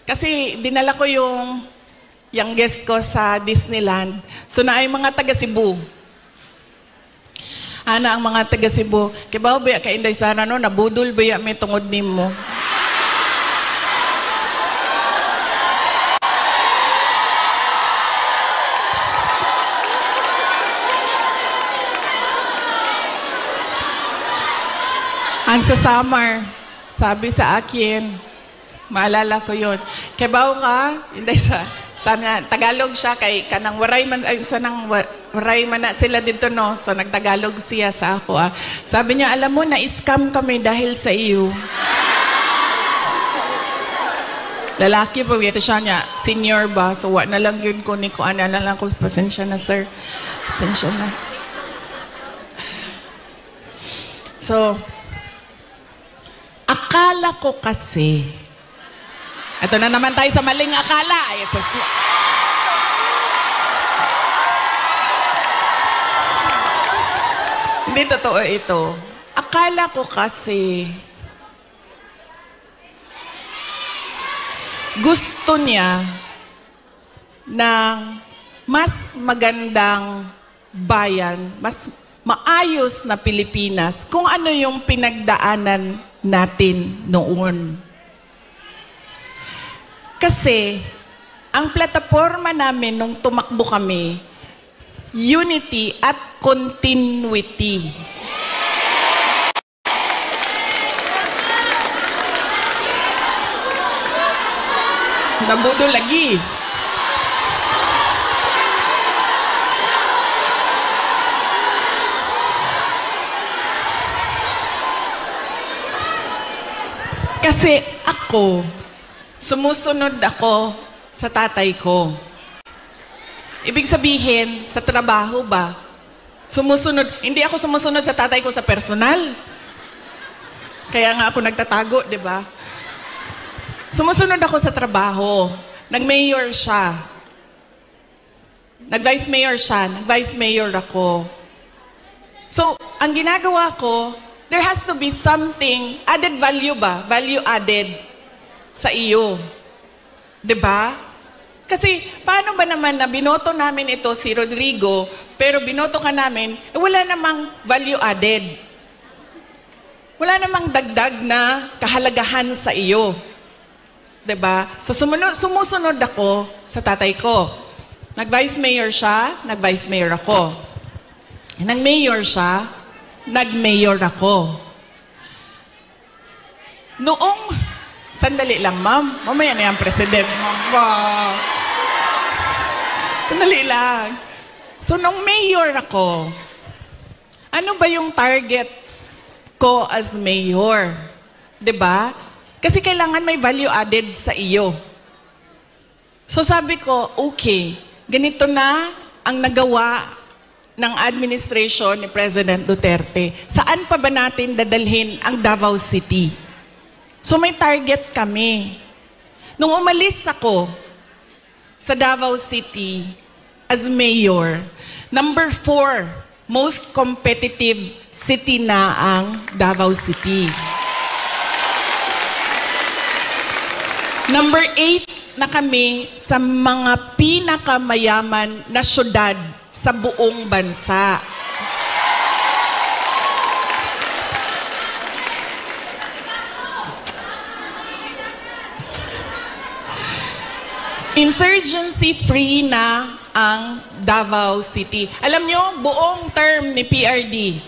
Kasi dinala ko yung guest ko sa Disneyland. So na ay mga taga Cebu. Ana ang mga taga Cebu. Kibaw ba ka Inday Sara no? Nabudol ba may tungod nimo? Ang sa summer, sabi sa akin, maalala ko yun, kebaw ka, hindi sabi niya, Tagalog siya, kay kanang waray man, ay, waray man na sila dito, no? So, nagtagalog siya sa ako, ah. Sabi niya, alam mo, na-scam kami dahil sa iyo. Lalaki pa, wito siya niya, senior ba? So, wa na lang yun ko ni ko, na lang ko, pasensya na, sir. Pasensya na. So, akala ko kasi, ito na naman tayo sa maling akala. Ay, hindi totoo ito. Akala ko kasi, gusto niya ng mas magandang bayan, mas maayos na Pilipinas kung ano yung pinagdaanan natin noon. Kasi, ang plataforma namin nung tumakbo kami, unity at continuity. Nabudo lagi. Kasi ako, sumusunod ako sa tatay ko. Ibig sabihin, sa trabaho ba? Sumusunod, hindi ako sumusunod sa tatay ko sa personal. Kaya nga ako nagtatago, di ba? Sumusunod ako sa trabaho. Nag-mayor siya. Nag-vice mayor siya. Nag-vice mayor ako. So, ang ginagawa ko, there has to be something, added value ba? Value added sa iyo. Diba? Kasi, paano ba naman na binoto namin ito si Rodrigo, pero binoto ka namin, wala namang value added. Wala namang dagdag na kahalagahan sa iyo. Diba? So, sumusunod ako sa tatay ko. Nag-vice mayor siya, nag-vice mayor ako. Nag-mayor siya, nag-mayor ako. Noong, sandali lang, ma'am. Mamaya na yung president, ma'am. Wow. Sandali lang. So, nung mayor ako, ano ba yung targets ko as mayor? Diba? Kasi kailangan may value added sa iyo. So sabi ko, okay, ganito na ang nagawa ng administration ni President Duterte. Saan pa ba natin dadalhin ang Davao City? So may target kami. Nung umalis ako sa Davao City as mayor, number 4, most competitive city na ang Davao City. Number 8 na kami sa mga pinakamayaman na syudad sa buong bansa. Insurgency-free na ang Davao City. Alam nyo, buong term ni PRD,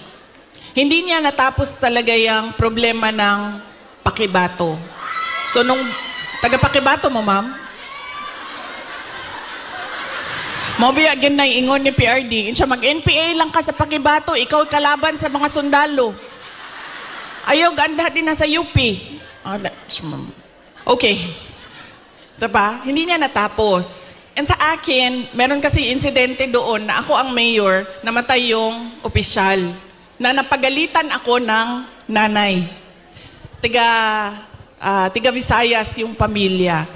hindi niya natapos talaga yung problema ng Pakibato. So, nung taga-Pakibato mo, ma'am? Mabiya again na ingon ni PRD. Insya mag-NPA lang ka sa Pakibato, ikaw kalaban sa mga sundalo. Ayaw, ganda din na sa UP. Okay. Diba? Hindi niya natapos. And sa akin, meron kasi insidente doon na ako ang mayor, namatay yung opisyal, na napagalitan ako ng nanay. Tiga Visayas yung pamilya.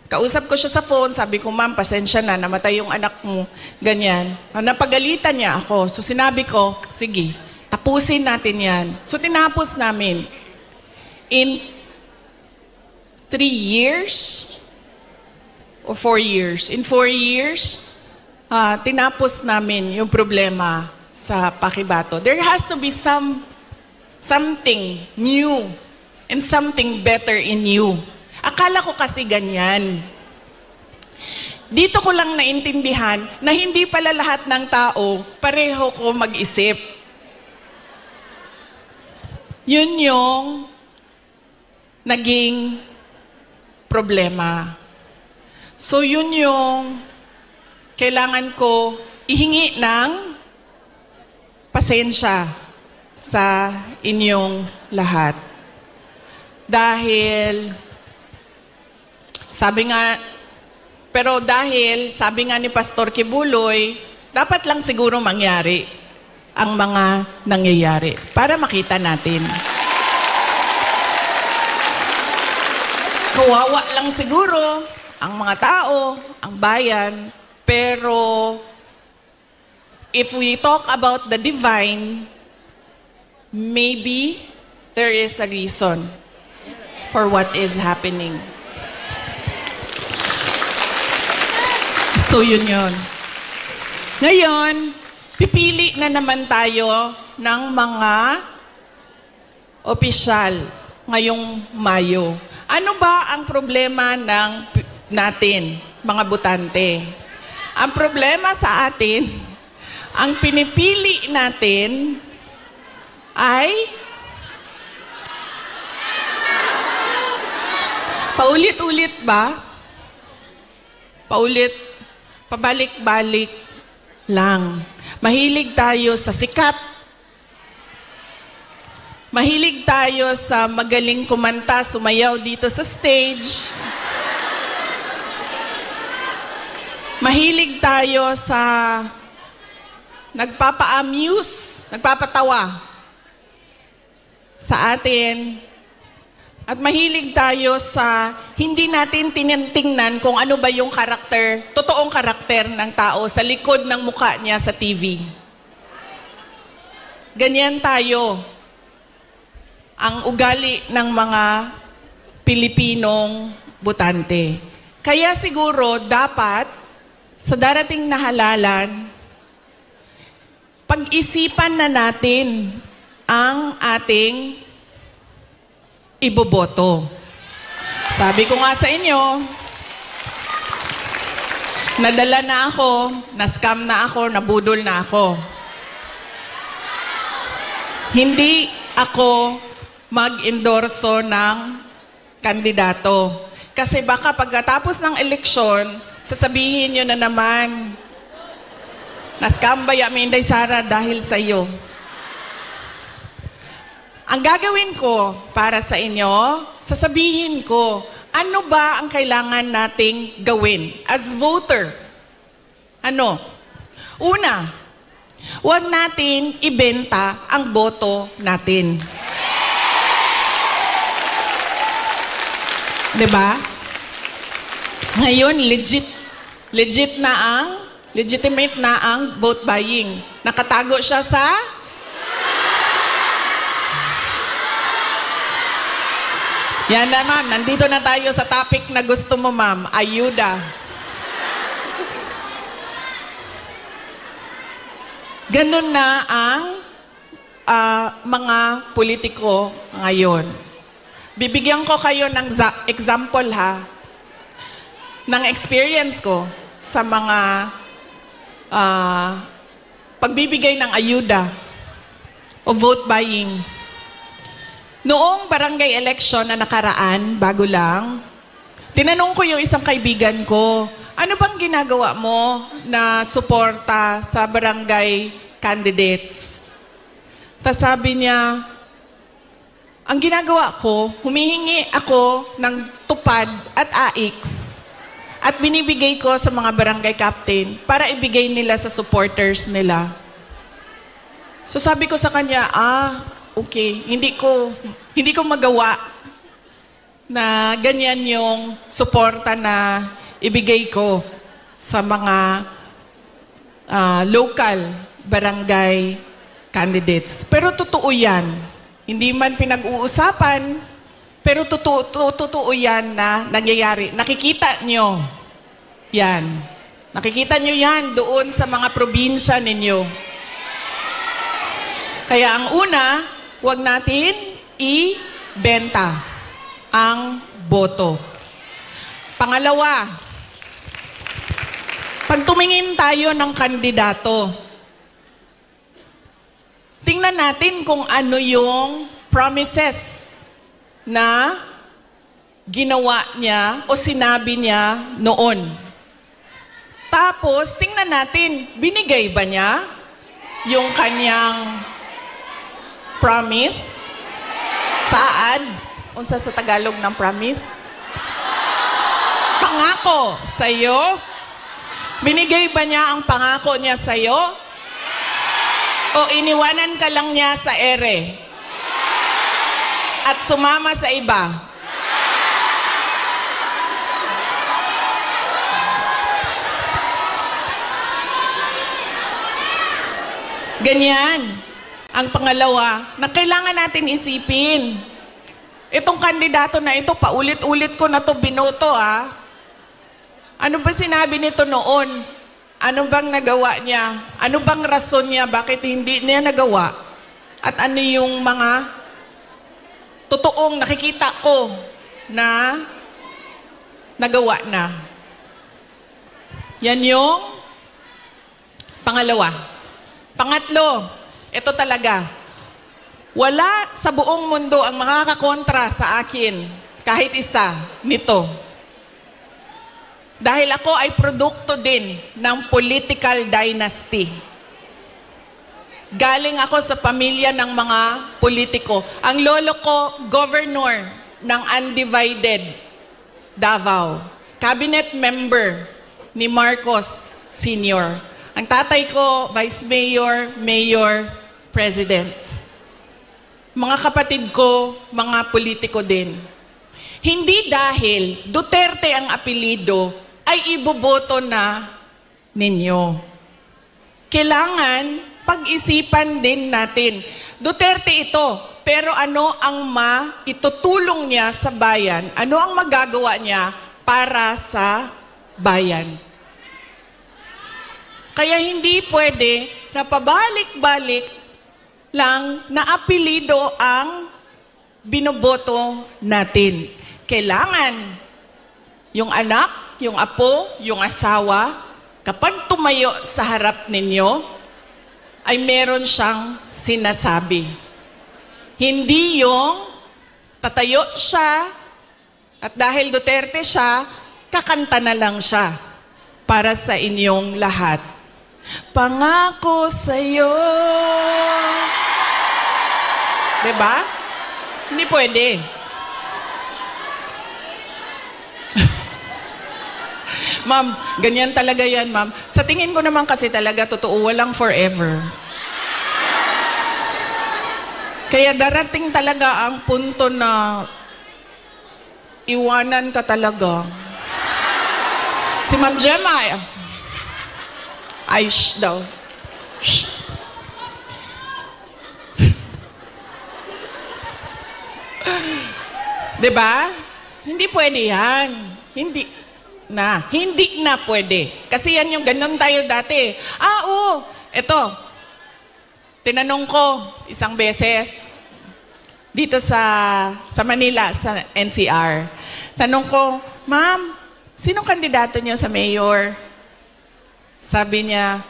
Kausap ko siya sa phone, sabi ko, ma'am, pasensya na, namatay yung anak mo, ganyan. Napagalitan niya ako. So sinabi ko, sige, tapusin natin yan. So tinapos namin. In 3 years, o 4 years, in 4 years, tinapos namin yung problema sa Pakibato. There has to be something new and something better in you. Akala ko kasi ganyan. Dito ko lang naintindihan na hindi pala lahat ng tao pareho ko mag-isip. Yun yung naging problema. So yun yung kailangan ko ihingi ng pasensya sa inyong lahat. Dahil, sabi nga ni Pastor Kibuloy, dapat lang siguro mangyari ang mga nangyayari para makita natin. Kawawa lang siguro ang mga tao, ang bayan, pero if we talk about the divine, maybe there is a reason for what is happening. So yun yun. Ngayon, pipili na naman tayo ng mga opisyal ngayong Mayo. Ano ba ang problema natin, mga botante? Ang problema sa atin, ang pinipili natin ay paulit-ulit ba? Pabalik-balik lang. Mahilig tayo sa sikat. Mahilig tayo sa magaling kumanta, sumayaw dito sa stage. Mahilig tayo sa nagpapa-amuse, nagpapatawa sa atin. At mahilig tayo sa hindi natin tinitingnan kung ano ba yung karakter, totoong karakter ng tao sa likod ng mukha niya sa TV. Ganyan tayo ang ugali ng mga Pilipinong botante. Kaya siguro dapat sa darating na halalan, pag-isipan na natin ang ating iboboto. Sabi ko nga sa inyo, nadala na ako, na-scam na ako, nabudol na ako. Hindi ako mag-endorso ng kandidato. Kasi baka pagkatapos ng eleksyon, sasabihin nyo na naman, na-scam ba ya Inday Sara dahil sa iyo? Ang gagawin ko para sa inyo, sasabihin ko, ano ba ang kailangan nating gawin as voter? Ano? Una, huwag natin ibenta ang boto natin. Diba? Ngayon, legitimate na ang vote buying. Nakatago siya sa yan na, ma'am. Nandito na tayo sa topic na gusto mo, ma'am. Ayuda. Ganun na ang mga politiko ngayon. Bibigyan ko kayo ng example, ha, ng experience ko sa mga pagbibigay ng ayuda o vote buying. Noong barangay election na nakaraan, bago lang, tinanong ko yung isang kaibigan ko, ano bang ginagawa mo na suporta sa barangay candidates? Tas sabi niya, ang ginagawa ko, humihingi ako ng tupad at AIX at binibigay ko sa mga barangay captain para ibigay nila sa supporters nila. So sabi ko sa kanya, okay, hindi ko magawa na ganyan yung suporta na ibigay ko sa mga local barangay candidates. Pero totoo yan. Hindi man pinag-uusapan, pero totoo yan na nangyayari. Nakikita nyo yan. Nakikita nyo yan doon sa mga probinsya ninyo. Kaya ang una, huwag natin ibenta ang boto. Pangalawa, pag tumingin tayo ng kandidato, tingnan natin kung ano yung promises na ginawa niya o sinabi niya noon. Tapos, tingnan natin, binigay ba niya yung kanyang promise? Saad? Unsa sa Tagalog ng promise? Pangako sa'yo? Binigay ba niya ang pangako niya sa'yo? O iniwanan ka lang niya sa ere? At sumama sa iba? Ganyan. Ang pangalawa, na kailangan natin isipin. Itong kandidato na ito, paulit-ulit ko na to binoto, Ano ba sinabi nito noon? Ano bang nagawa niya? Ano bang rason niya? Bakit hindi niya nagawa? At ano yung mga totoong nakikita ko na nagawa na? Yan yung pangalawa. Pangatlo, ito talaga, wala sa buong mundo ang makakakontra sa akin, kahit isa, nito. Dahil ako ay produkto din ng political dynasty. Galing ako sa pamilya ng mga politiko. Ang lolo ko, governor ng undivided Davao. Cabinet member ni Marcos Sr. Ang tatay ko, vice mayor, mayor, president. Mga kapatid ko, mga politiko din. Hindi dahil Duterte ang apelido ay iboboto na ninyo. Kailangan pag-isipan din natin. Duterte ito, pero ano ang maitutulong niya sa bayan? Ano ang magagawa niya para sa bayan? Kaya hindi pwede na pabalik-balik lang na apelido ang binoboto natin. Kailangan yung anak, yung apo, yung asawa, kapag tumayo sa harap ninyo, ay meron siyang sinasabi. Hindi yung tatayo siya at dahil Duterte siya, kakanta na lang siya para sa inyong lahat. Pangako sa'yo. Diba? Hindi pwede. Ma'am, ganyan talaga yan, ma'am. Sa tingin ko naman kasi talaga, totoo, walang forever. Kaya darating talaga ang punto na iwanan ka talaga. Si Ma'am Gemma, ay, shh daw. Shh. Diba? Hindi pwede yan. Hindi na pwede. Kasi yan yung ganun tayo dati. Oo, eto. Tinanong ko isang beses dito sa Manila, sa NCR. Tanong ko, Ma'am, sinong kandidato niyo sa mayor? Sabi niya,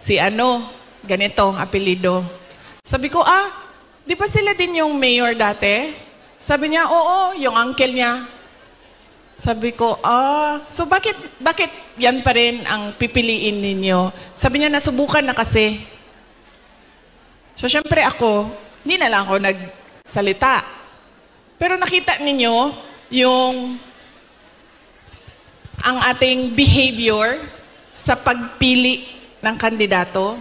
si ano, ganito ang apelido. Sabi ko, di ba sila din yung mayor dati? Sabi niya, oo, yung uncle niya. Sabi ko, so bakit yan pa rin ang pipiliin ninyo? Sabi niya, nasubukan na kasi. So, syempre ako, hindi na lang ako nagsalita. Pero nakita ninyo yung ang ating behavior sa pagpili ng kandidato.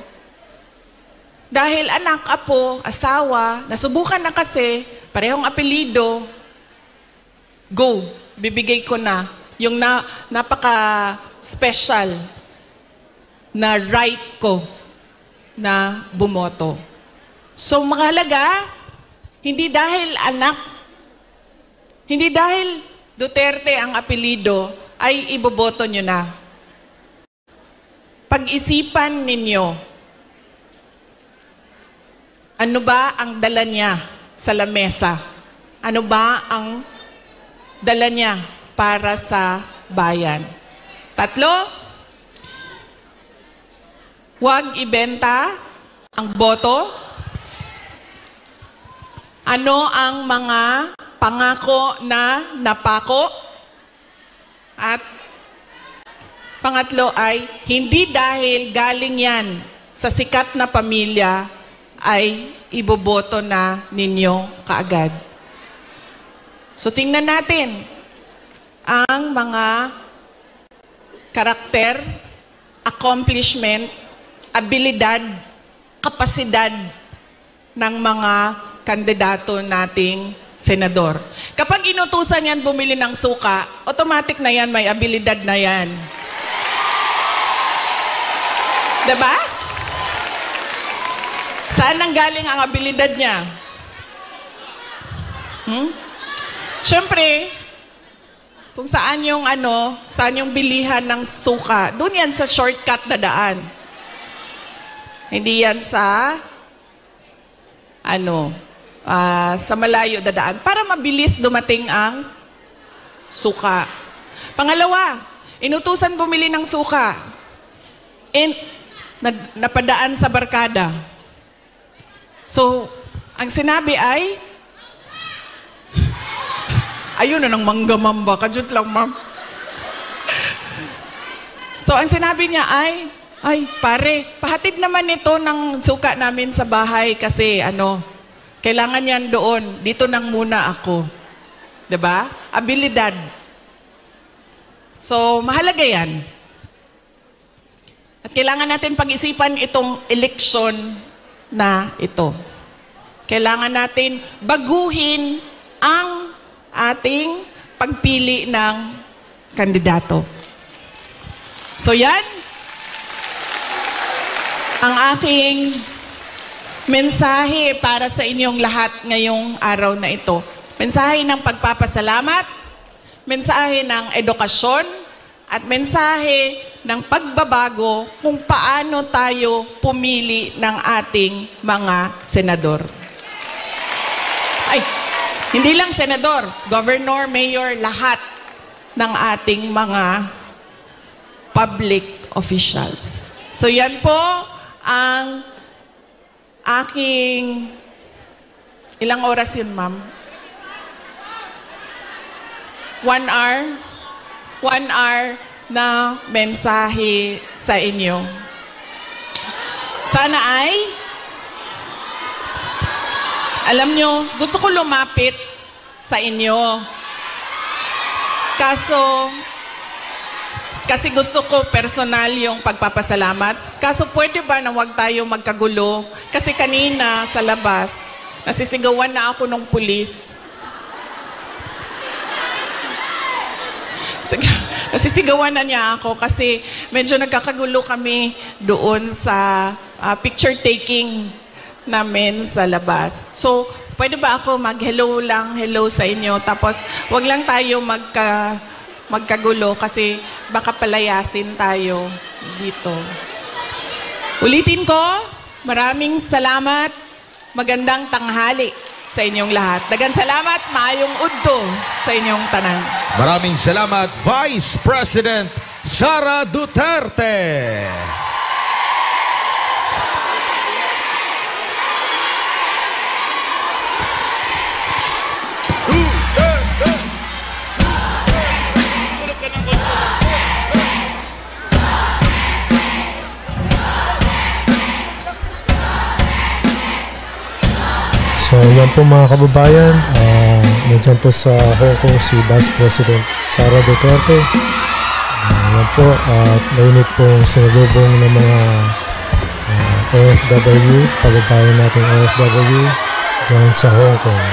Dahil anak, apo, asawa, nasubukan na kasi, parehong apelido, go, bibigay ko na yung napaka-special na right ko na bumoto. So, mahalaga, hindi dahil anak, hindi dahil Duterte ang apelido, ay iboboto nyo na. Pag-isipan ninyo, ano ba ang dala niya sa lamesa? Ano ba ang dala niya para sa bayan? 3, huwag ibenta ang boto Ano ang mga pangako na napako? At pangatlo ay, hindi dahil galing yan sa sikat na pamilya ay iboboto na ninyo kaagad. So tingnan natin ang mga karakter, accomplishment, abilidad, kapasidad ng mga kandidato nating senador. Kapag inutusan yan bumili ng suka, automatic na yan, may abilidad na yan. Diba? Saan nanggaling ang abilidad niya? Siyempre, kung saan yung saan yung bilihan ng suka, doon yan sa shortcut na daan. Hindi yan sa sa malayo na daan para mabilis dumating ang suka. Pangalawa, inutusan bumili ng suka. Napadaan sa barkada. So, ang sinabi ay, ayun na ng manggamamba. Kajut lang, ma'am. So, ang sinabi niya ay, pare, pahatid naman ito ng suka namin sa bahay kasi kailangan yan doon. Dito nang muna ako. Diba? Abilidad. So, mahalaga yan. At kailangan natin pag-isipan itong eleksyon na ito. Kailangan natin baguhin ang ating pagpili ng kandidato. So yan, ang aking mensahe para sa inyong lahat ngayong araw na ito. Mensahe ng pagpapasalamat, mensahe ng edukasyon, at mensahe ng pagbabago kung paano tayo pumili ng ating mga senador. Ay, hindi lang senador, governor, mayor, lahat ng ating mga public officials. So yan po ang aking... Ilang oras yun, ma'am? 1 hour? 1 hour na mensahe sa inyo. Sana ay, alam nyo, gusto ko lumapit sa inyo. Kasi gusto ko personal yung pagpapasalamat. Kaso pwede ba na wag tayo magkagulo? Kasi kanina sa labas, nasisigawan na ako ng pulis. Nasisigawan na niya ako kasi medyo nagkakagulo kami doon sa picture taking namin sa labas. So, pwede ba ako mag-hello lang, hello sa inyo? Tapos, wag lang tayo magkagulo kasi baka palayasin tayo dito. Ulitin ko, maraming salamat, magandang tanghali sa inyong lahat. Dagan salamat, maayong udto sa inyong tanan. Maraming salamat, Vice President Sara Duterte. So yan po mga kababayan, nandiyan po sa Hong Kong si Vice President Sara Duterte. Yan po, at mainit pong sinalubong ng mga OFW, kababayan nating OFW dyan sa Hong Kong.